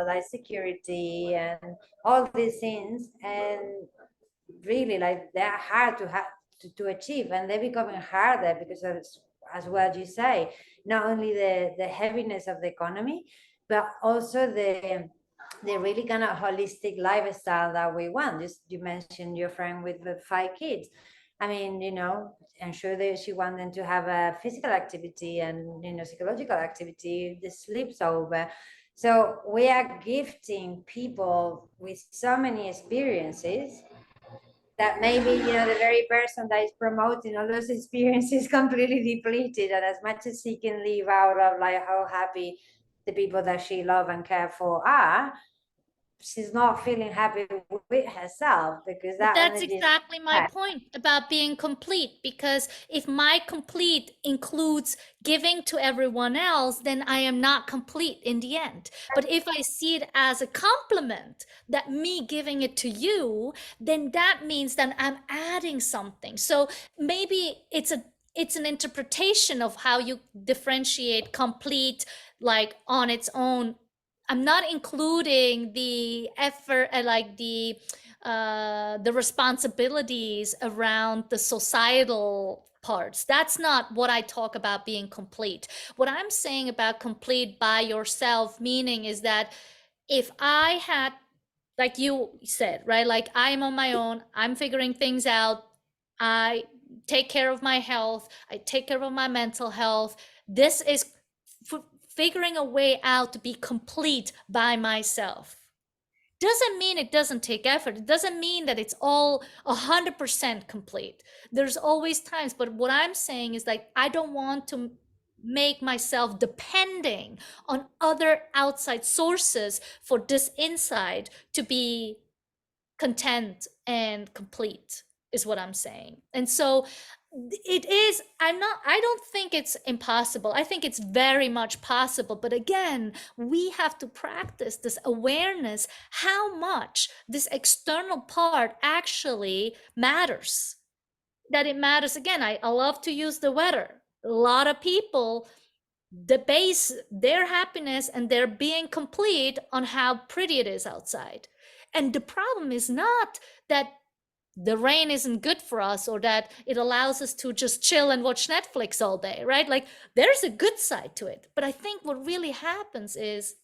like security and all these things. And really, like, they're hard to have to achieve, and they're becoming harder because of, as well you say, not only the heaviness of the economy, but also the really kind of holistic lifestyle that we want. Just, you mentioned your friend with the 5 kids. I mean, I'm sure that she wants them to have a physical activity and psychological activity, the sleeps over. So we are gifting people with so many experiences that maybe the very person that is promoting all those experiences completely depleted, and as much as she can live out of like how happy the people that she love and care for are, she's not feeling happy with herself, because But that that's energy is exactly my back. point about being complete. Because if my complete includes giving to everyone else, then I am not complete in the end. But if I see it as a compliment, that me giving it to you, then that means that I'm adding something. So maybe it's an interpretation of how you differentiate complete, like on its own. I'm not including the effort, like the responsibilities around the societal parts. That's not what I talk about being complete. What I'm saying about complete by yourself meaning is that if I had, like you said, right, like I'm on my own, I'm figuring things out, I take care of my health, I take care of my mental health. This is figuring a way out to be complete by myself. Doesn't mean it doesn't take effort. It doesn't mean that it's all 100% complete. There's always times, but what I'm saying is like I don't want to make myself depending on other outside sources for this insight to be content and complete, is what I'm saying. And so it is, I don't think it's impossible. I think it's very much possible. But again, we have to practice this awareness, how much this external part actually matters. That it matters. Again, I love to use the weather. A lot of people base their happiness and their being complete on how pretty it is outside. And the problem is not that the rain isn't good for us or that it allows us to just chill and watch Netflix all day, right? Like there's a good side to it. But I think what really happens is,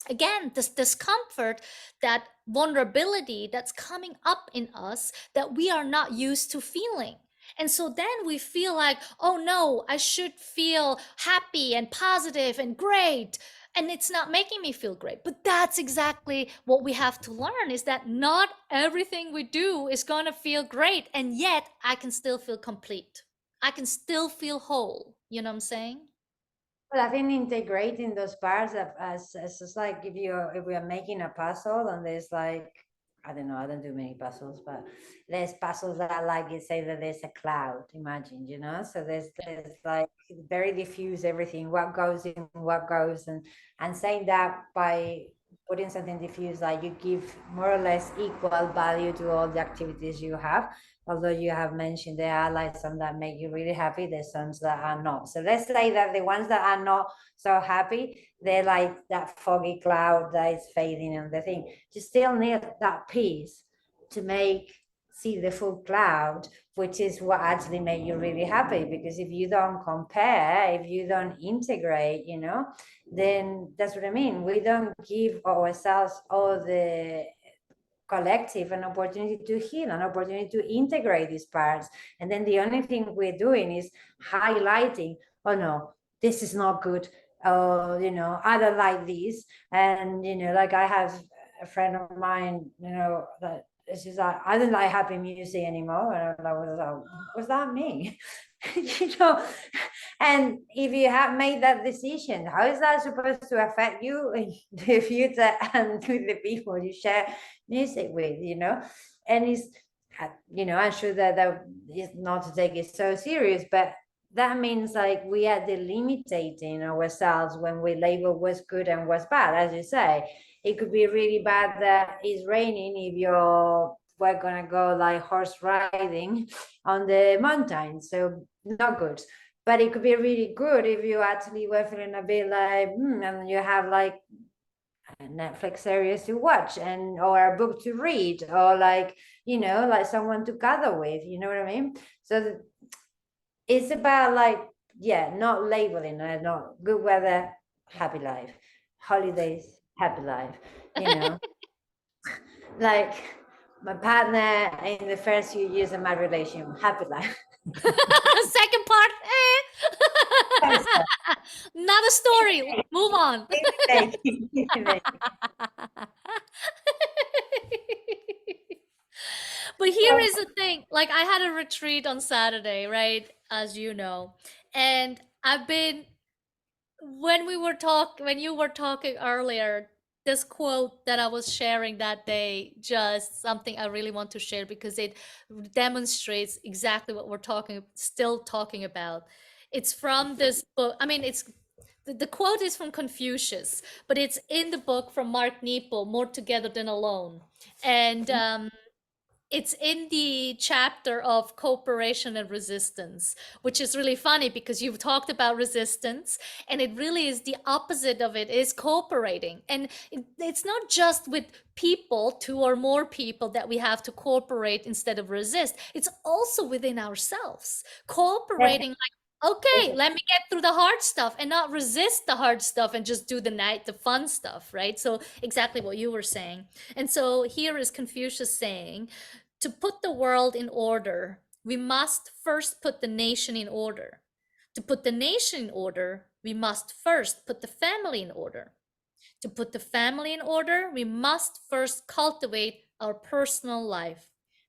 again, this discomfort, that vulnerability that's coming up in us that we are not used to feeling. And so then we feel like, oh no, I should feel happy and positive and great. And it's not making me feel great. But that's exactly what we have to learn, is that not everything we do is going to feel great. And yet I can still feel complete. I can still feel whole. You know what I'm saying? Well, I think integrating those parts of, as just like if we are making a puzzle and there's like, I don't know, I don't do many puzzles, but there's puzzles that I like, you say that there's a cloud, imagine, so there's like very diffuse everything, what goes in, what goes, and saying that by putting something diffuse, like you give more or less equal value to all the activities you have. Although you have mentioned there are like some that make you really happy, there's some that are not. So let's say that the ones that are not so happy, they're like that foggy cloud that is fading on the thing. You still need that piece to make see the full cloud, which is what actually make you really happy. Because if you don't compare, if you don't integrate, then that's what I mean. We don't give ourselves all the collective an opportunity to heal, an opportunity to integrate these parts. And then the only thing we're doing is highlighting, oh no, this is not good. Oh, I don't like this. And, like I have a friend of mine, that she's like, I don't like happy music anymore. And I'm like, what's that mean? you know, and if you have made that decision, how is that supposed to affect you in the future and with the people you share music with, and it's, I'm sure that is not to take it so serious, but that means like we are delimiting ourselves when we label what's good and what's bad. As you say, it could be really bad that it's raining if we're gonna go like horse riding on the mountain, so not good. But it could be really good if you actually were feeling a bit like and you have like Netflix series to watch and or a book to read, or like like someone to gather with, you know what I mean? So it's about like, yeah, not labeling, not good weather, happy life, holidays, happy life, like my partner in the first few years of my relationship, happy life. Second part, not a story. Move on. But here is the thing. Like I had a retreat on Saturday, right? As you know. And I've been when you were talking earlier, this quote that I was sharing that day, just something I really want to share because it demonstrates exactly what we're still talking about. It's from this book. I mean, it's the quote is from Confucius, but it's in the book from Mark Nepo, More Together Than Alone. And it's in the chapter of cooperation and resistance, which is really funny because you've talked about resistance, and it really is the opposite of it is cooperating. And it's not just with people, two or more people, that we have to cooperate instead of resist. It's also within ourselves, cooperating. Okay, let me get through the hard stuff and not resist the hard stuff and just do the fun stuff, right? So exactly what you were saying. And so here is Confucius saying, to put the world in order, we must first put the nation in order. To put the nation in order, we must first put the family in order. To put the family in order, we must first cultivate our personal life.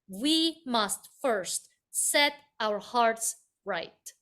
We must first set our hearts right.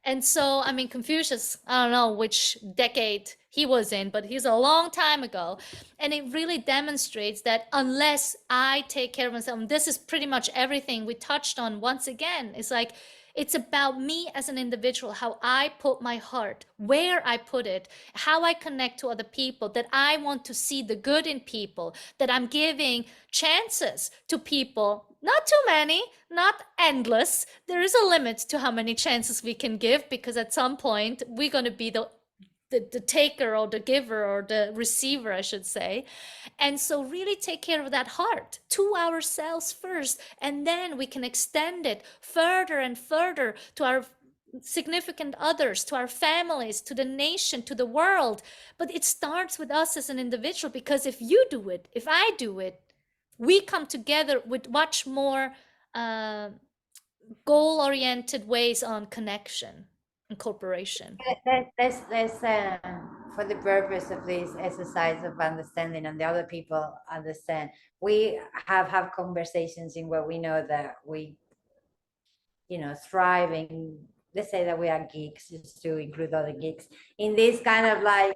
And so, I mean, Confucius, I don't know which decade he was in, but he's a long time ago. And it really demonstrates that unless I take care of myself, and this is pretty much everything we touched on once again, it's like, it's about me as an individual, how I put my heart, where I put it, how I connect to other people, that I want to see the good in people, that I'm giving chances to people. Not too many, not endless. There is a limit to how many chances we can give because at some point we're going to be the taker or the giver or the receiver, I should say. And so really take care of that heart to ourselves first, and then we can extend it further and further to our significant others, to our families, to the nation, to the world. But it starts with us as an individual, because if you do it, if I do it, we come together with much more uh, goal-oriented ways on connection and cooperation. For the purpose of this exercise of understanding and the other people understand, we have conversations in where we know that we, thriving. Let's say that we are geeks, just to include other geeks in this kind of like,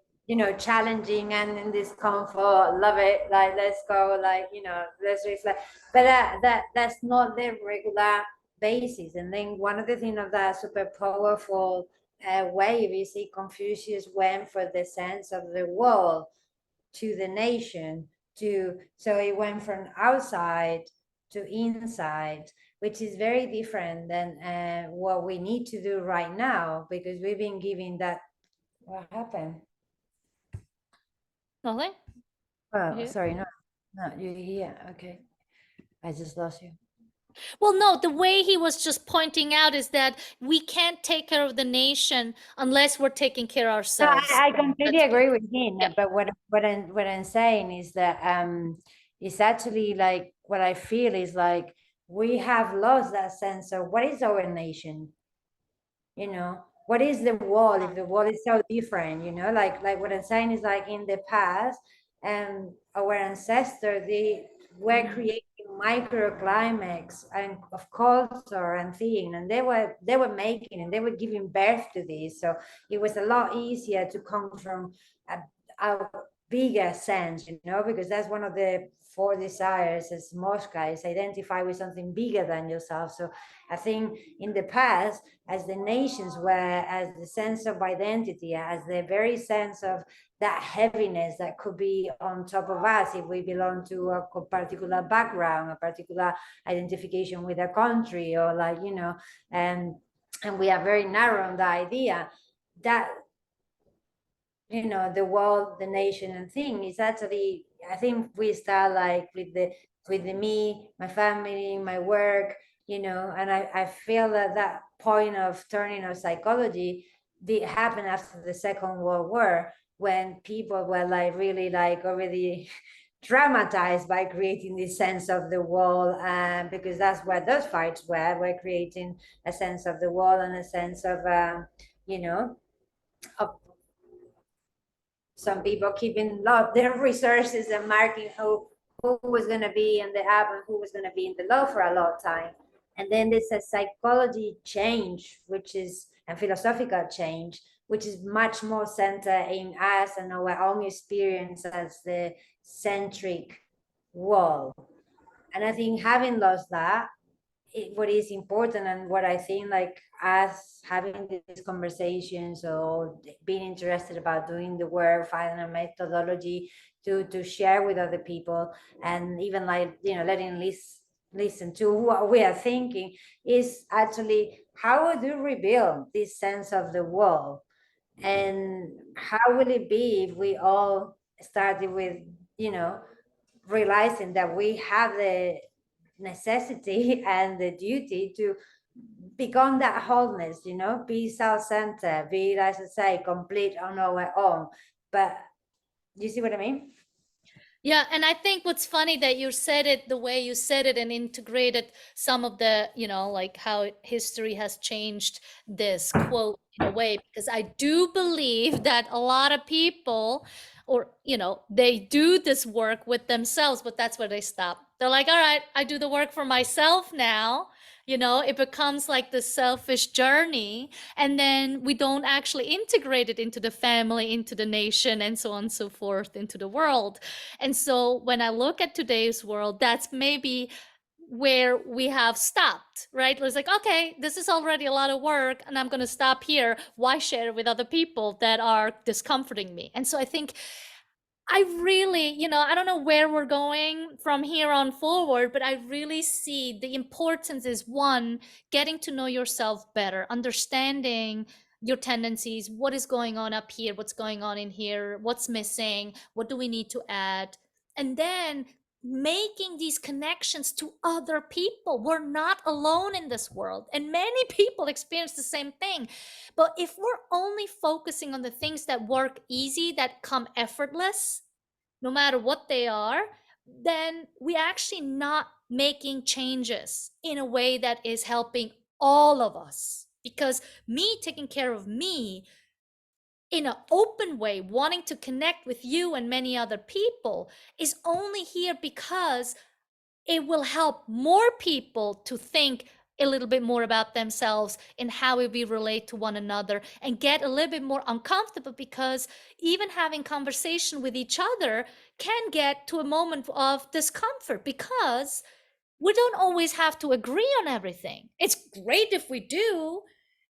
challenging and in this comfort, love it, like let's go, like, let's reflect. But that's not the regular basis. And then one of the things of that super powerful way, you see, Confucius went for the sense of the world to the nation, so it went from outside to inside, which is very different than what we need to do right now, because we've been giving that. What happened? Nothing? Oh, sorry, no, you here? Okay, I just lost you. Well, no, the way he was just pointing out is that we can't take care of the nation unless we're taking care of No, ourselves. I completely That's agree with him. yeah. But what I'm saying is that it's actually like what I feel is like we have lost that sense of what is our nation. What is the world if the world is so different? Like what I'm saying is like in the past, and our ancestors, they were creating microclimates and of culture and thing, and they were making and they were giving birth to this, so it was a lot easier to come from a bigger sense, because that's one of the four desires as most guys identify with something bigger than yourself. So I think in the past, as the nations were, as the sense of identity, as the very sense of that heaviness that could be on top of us if we belong to a particular background, a particular identification with a country, or like, and we are very narrow on the idea that, the world, the nation and thing is actually, I think we start like with the me, my family, my work, and I feel that point of turning of psychology did happen after the Second World War, when people were like really like already traumatized by creating this sense of the wall, because that's where those fights were creating a sense of the wall and a sense of you know of some people keeping their resources and marking who was going to be in the up and who was going to be in the low for a long time. And then there's a psychology change, which is a philosophical change, which is much more centered in us and our own experience as the centric world. And I think having lost that, what is important and what I think like us having these conversations or being interested about doing the work, finding a methodology to share with other people, and even like, you know, letting listen to what we are thinking, is actually how do we rebuild this sense of the world, and how will it be if we all started with, you know, realizing that we have the necessity and the duty to become that wholeness, you know, be self-centered, be, as I say, complete on our own. But you see what I mean? Yeah, and I think what's funny that you said it the way you said it and integrated some of the, like how history has changed this quote in a way, because I do believe that a lot of people, or, they do this work with themselves, but that's where they stop. They're like, all right, I do the work for myself now. It becomes like the selfish journey, and then we don't actually integrate it into the family, into the nation, and so on and so forth, into the world. And so when I look at today's world, that's maybe where we have stopped, right? It's like, okay, this is already a lot of work and I'm going to stop here. Why share it with other people that are discomforting me? And so I think I really, I don't know where we're going from here on forward, but I really see the importance is, one, getting to know yourself better, understanding your tendencies, what is going on up here, what's going on in here, what's missing, what do we need to add, and then making these connections to other people. We're not alone in this world, and many people experience the same thing. But if we're only focusing on the things that work easy, that come effortless, no matter what they are, then we actually not making changes in a way that is helping all of us. Because me taking care of me in an open way, wanting to connect with you and many other people, is only here because it will help more people to think a little bit more about themselves and how we relate to one another, and get a little bit more uncomfortable, because even having conversation with each other can get to a moment of discomfort, because we don't always have to agree on everything. It's great if we do,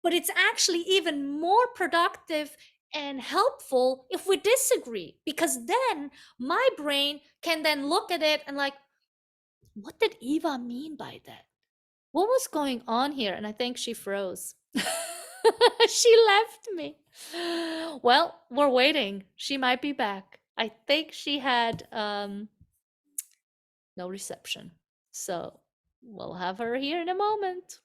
but it's actually even more productive and helpful if we disagree, because then my brain can then look at it and like, what did Eva mean by that? What was going on here? And I think she froze. She left me. Well, we're waiting. She might be back. I think she had no reception. So we'll have her here in a moment.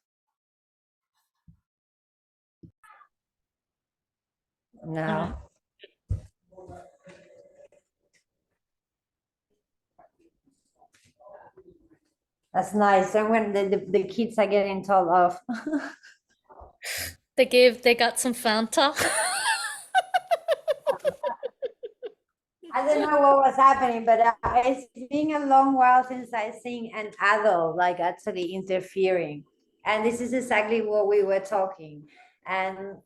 All right. No. That's nice. And when the kids are getting told off. They got some Fanta. I don't know what was happening, but it's been a long while since I've seen an adult like actually interfering. And this is exactly what we were talking. And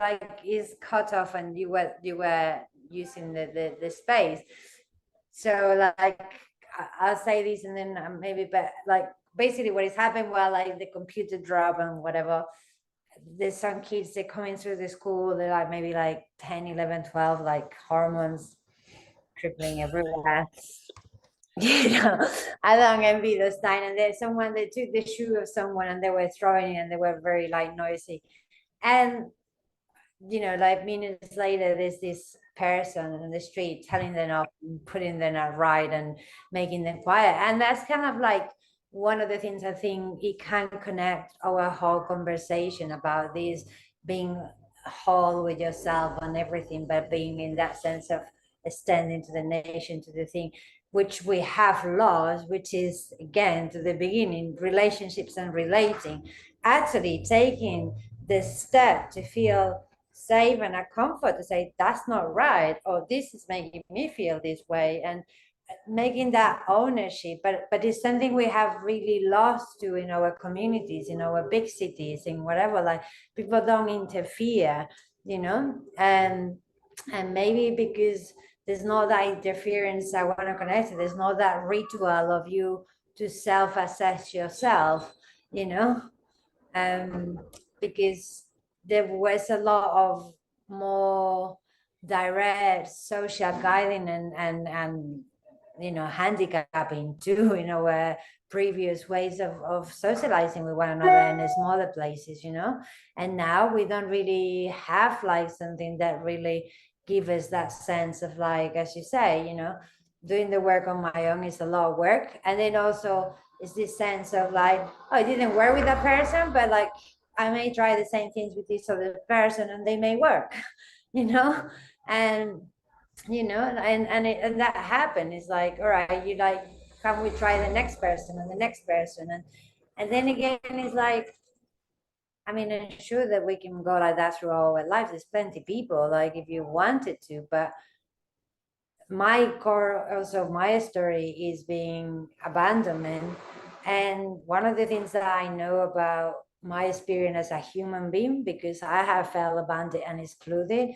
like is cut off, and you were using the space. So like I'll say this and then maybe, but like basically what is happening while like the computer drop and whatever, there's some kids they're coming through the school, they're like maybe like 10, 11, 12, like hormones tripling everywhere. You know, I don't envy those time. And there's someone, they took the shoe of someone and they were throwing it and they were very like noisy. And you know, like minutes later, there's this person on the street telling them off, and putting them out right and making them quiet. And that's kind of like one of the things I think it can connect our whole conversation about this being whole with yourself and everything, but being in that sense of extending to the nation, to the thing which we have lost, which is again to the beginning, relationships and relating, actually taking the step to feel safe and a comfort to say that's not right, or this is making me feel this way, and making that ownership. But it's something we have really lost to in our communities, in our big cities, in whatever. Like people don't interfere, you know, and maybe because there's no that interference, I want to connect it, there's no that ritual of you to self-assess yourself, you know, um, because there was a lot of more direct social guiding and you know handicapping too, you know, where previous ways of socializing with one another in the smaller places, you know, and now we don't really have like something that really give us that sense of like, as you say, you know, doing the work on my own is a lot of work, and then also it's this sense of like, oh, I didn't work with that person, but like I may try the same things with this other person and they may work, you know, and you know, and that happened. It's like, all right, you like, can we try the next person and the next person, and then again, it's like, I mean, I'm sure that we can go like that through our lives. There's plenty of people, like if you wanted to, but my core also my story is being abandonment, and one of the things that I know about my experience as a human being, because I have felt abandoned and excluded,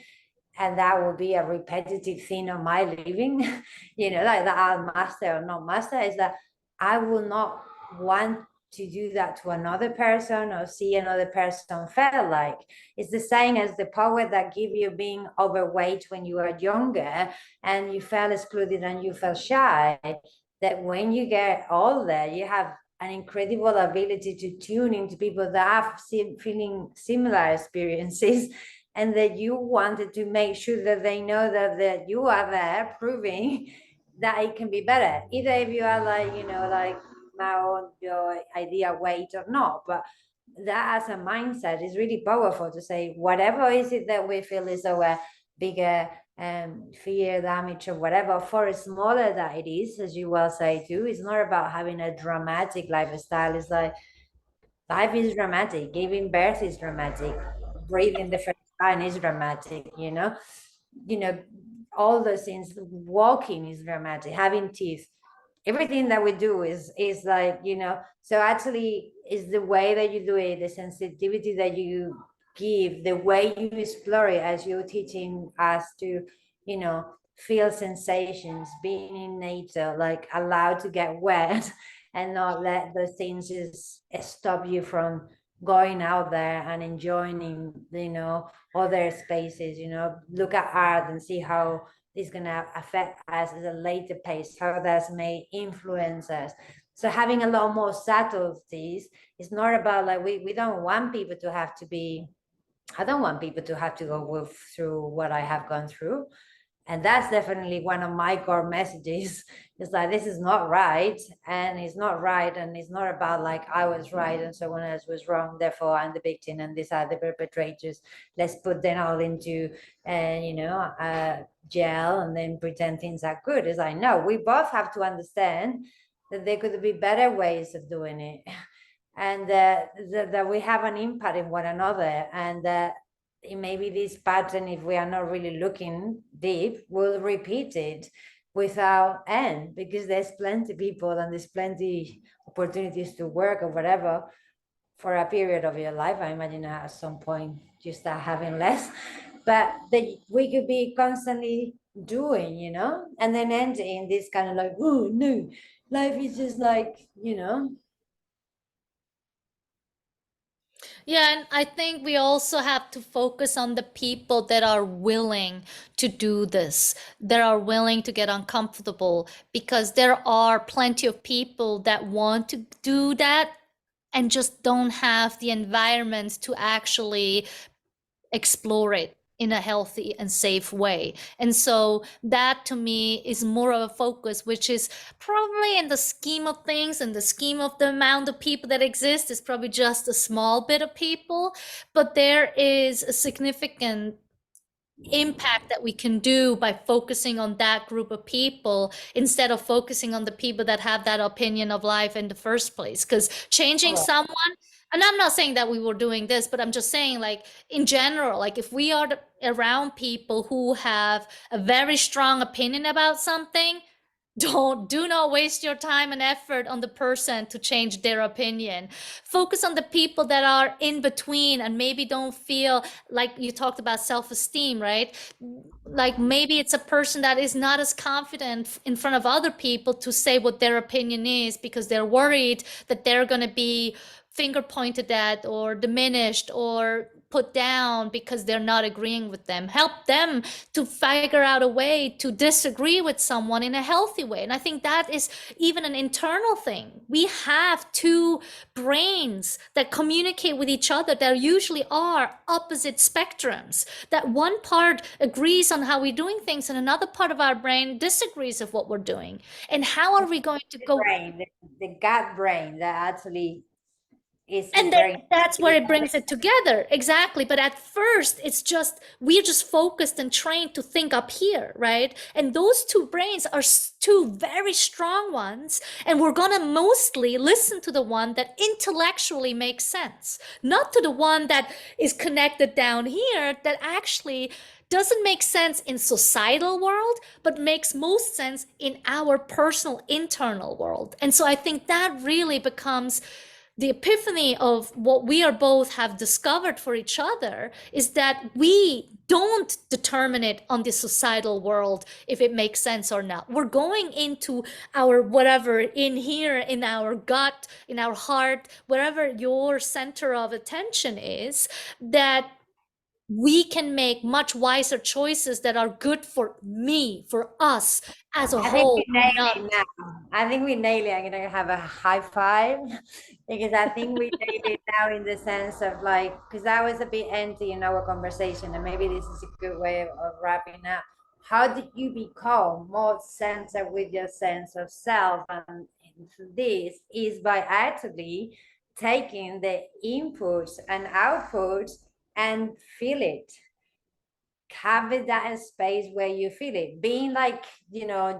and that will be a repetitive thing of my living, you know, like that I'll master or not master, is that I will not want to do that to another person or see another person feel like. It's the same as the power that give you being overweight when you are younger and you felt excluded and you felt shy, that when you get older you have an incredible ability to tune into people that are feeling similar experiences, and that you wanted to make sure that they know that you are there proving that it can be better, either if you are like, you know, like now on your idea weight or not. But that as a mindset is really powerful, to say whatever is it that we feel is our bigger fear, damage, or whatever, for as smaller that it is, as you well say too, it's not about having a dramatic lifestyle. It's like life is dramatic, giving birth is dramatic, breathing the first time is dramatic, you know, all those things, walking is dramatic, having teeth, everything that we do is like, you know, so actually is the way that you do it, the sensitivity that you give, the way you explore it, as you're teaching us to, you know, feel sensations, being in nature, like allowed to get wet and not let those things just stop you from going out there and enjoying, you know, other spaces, you know, look at art and see how it's going to affect us at a later pace, how that may influence us. So having a lot more subtleties is not about like, we don't want people to have to be, I don't want people to have to go through what I have gone through. And that's definitely one of my core messages. It's like, this is not right, and it's not right, and it's not about like I was right and someone else was wrong, therefore I'm the victim and these are the perpetrators, let's put them all into you know, jail and then pretend things are good. It's like, no, we both have to understand that there could be better ways of doing it, and that we have an impact in one another, and that maybe this pattern, if we are not really looking deep, will repeat it without end, because there's plenty people and there's plenty opportunities to work or whatever for a period of your life. I imagine at some point you start having less, but that we could be constantly doing, you know, and then end in this kind of like, oh no, life is just like, you know. Yeah, and I think we also have to focus on the people that are willing to do this, that are willing to get uncomfortable, because there are plenty of people that want to do that and just don't have the environment to actually explore it in a healthy and safe way. And so that to me is more of a focus, which is probably in the scheme of things, in the scheme of the amount of people that exist, is probably just a small bit of people, but there is a significant impact that we can do by focusing on that group of people instead of focusing on the people that have that opinion of life in the first place. Because changing someone, and I'm not saying that we were doing this, but I'm just saying, like, in general, like, if we are around people who have a very strong opinion about something, Do not waste your time and effort on the person to change their opinion. Focus on the people that are in between and maybe don't feel, like you talked about self-esteem, right? Like maybe it's a person that is not as confident in front of other people to say what their opinion is because they're worried that they're going to be finger pointed at or diminished or put down because they're not agreeing with them. Help them to figure out a way to disagree with someone in a healthy way. And I think that is even an internal thing. We have two brains that communicate with each other that usually are opposite spectrums. That one part agrees on how we're doing things and another part of our brain disagrees of what we're doing. And how are we going to The go? brain, the gut brain that actually is And then very that's where it brings it together. Exactly. But at first, it's just, we're just focused and trained to think up here, right? And those two brains are two very strong ones. And we're going to mostly listen to the one that intellectually makes sense, not to the one that is connected down here that actually doesn't make sense in societal world, but makes most sense in our personal internal world. And so I think that really becomes the epiphany of what we are both have discovered for each other, is that we don't determine it on the societal world if it makes sense or not. We're going into our whatever in here, in our gut, in our heart, wherever your center of attention is, that we can make much wiser choices that are good for me, for us as a I think we whole, nailed not. it now. I think we nailed it. I'm gonna have a high five because I think we nailed it now in the sense of like, because I was a bit empty in our conversation, and maybe this is a good way of wrapping up. How did you become more centered with your sense of self? And this is by actively taking the inputs and outputs and feel it, have it that space where you feel it, being like,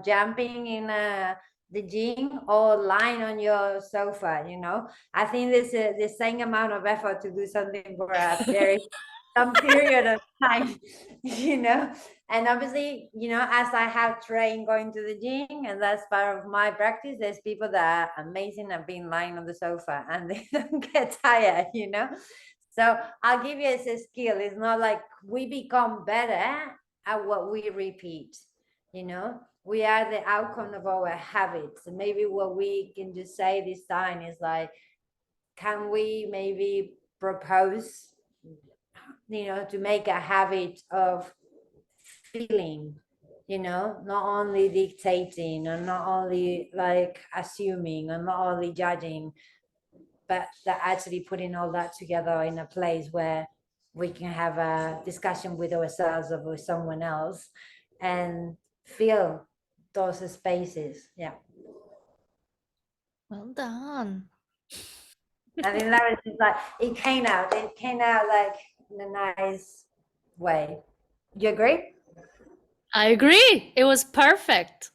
jumping in the gym or lying on your sofa. I think there's the same amount of effort to do something for a very some period of time. And obviously, as I have trained going to the gym, and that's part of my practice, there's people that are amazing at being lying on the sofa and they don't get tired. So I'll give you as a skill. It's not like we become better at what we repeat. We are the outcome of our habits. And maybe what we can just say this time is like, can we maybe propose, to make a habit of feeling, not only dictating or not only like assuming or not only judging, but that actually putting all that together in a place where we can have a discussion with ourselves or with someone else and feel those spaces. Yeah. Well done. I think that was just like, it came out like in a nice way. You agree? I agree. It was perfect.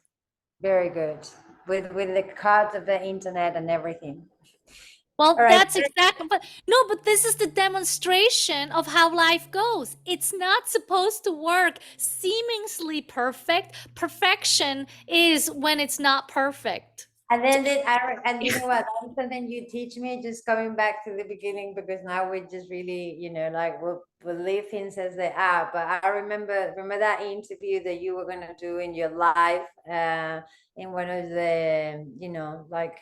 Very good. With the cards of the internet and everything. All Well, right. that's exactly, but no, but this is the demonstration of how life goes. It's not supposed to work seemingly perfect. Perfection is when it's not perfect. And then and you know what? That's something you teach me, just coming back to the beginning, because now we just really, like we'll leave things as they are. But I remember that interview that you were gonna do in your life, in one of the, like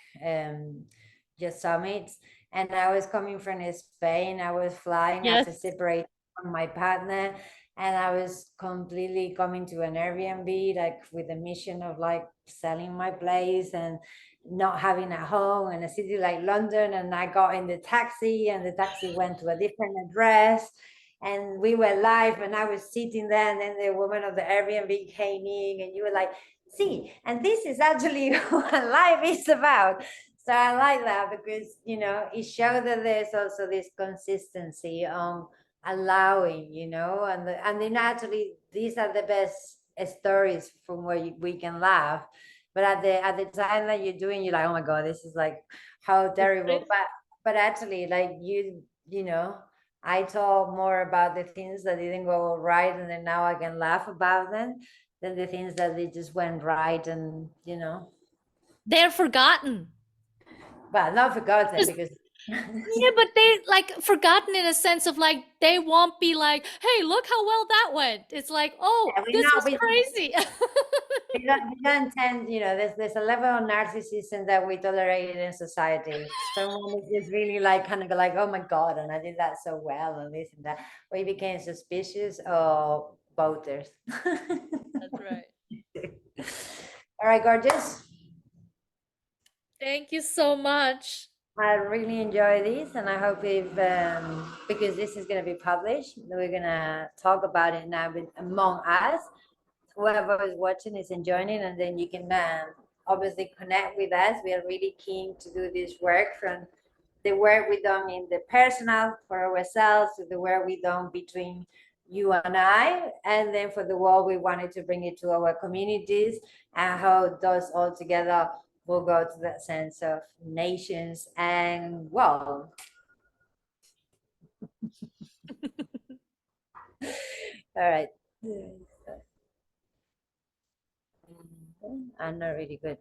your summits. And I was coming from Spain. I was flying Yes. after separating from my partner, and I was completely coming to an Airbnb, like with a mission of like selling my place and not having a home in a city like London. And I got in the taxi, and the taxi went to a different address, and we were live, and I was sitting there, and then the woman of the Airbnb came in, and you were like, see, and this is actually what life is about. So I like that because, it showed that there's also this consistency on allowing, and then actually these are the best stories from where we can laugh. But at the time that you're doing, you're like, oh my God, this is like how terrible. But actually, like I talk more about the things that didn't go right, and then now I can laugh about them. than the things that they just went right and, you know, They're forgotten. well, not forgotten Just because yeah, but they like forgotten in a sense of like they won't be like, hey, look how well that went. It's like, oh, yeah, we this know was crazy. we don't tend, you know, there's a level of narcissism that we tolerate in society. Someone is just really like kind of like, oh my God, and I did that so well, and this and that. We became suspicious of voters. That's right. All right, gorgeous. Thank you so much. I really enjoy this, and I hope if because this is going to be published, we're going to talk about it now with, among us. Whoever is watching is enjoying it, and then you can obviously connect with us. We are really keen to do this work, from the work we done in the personal for ourselves to the work we done between you and I, and then for the world we wanted to bring it to our communities, and how those all together will go to that sense of nations and world. All right. I'm not really good.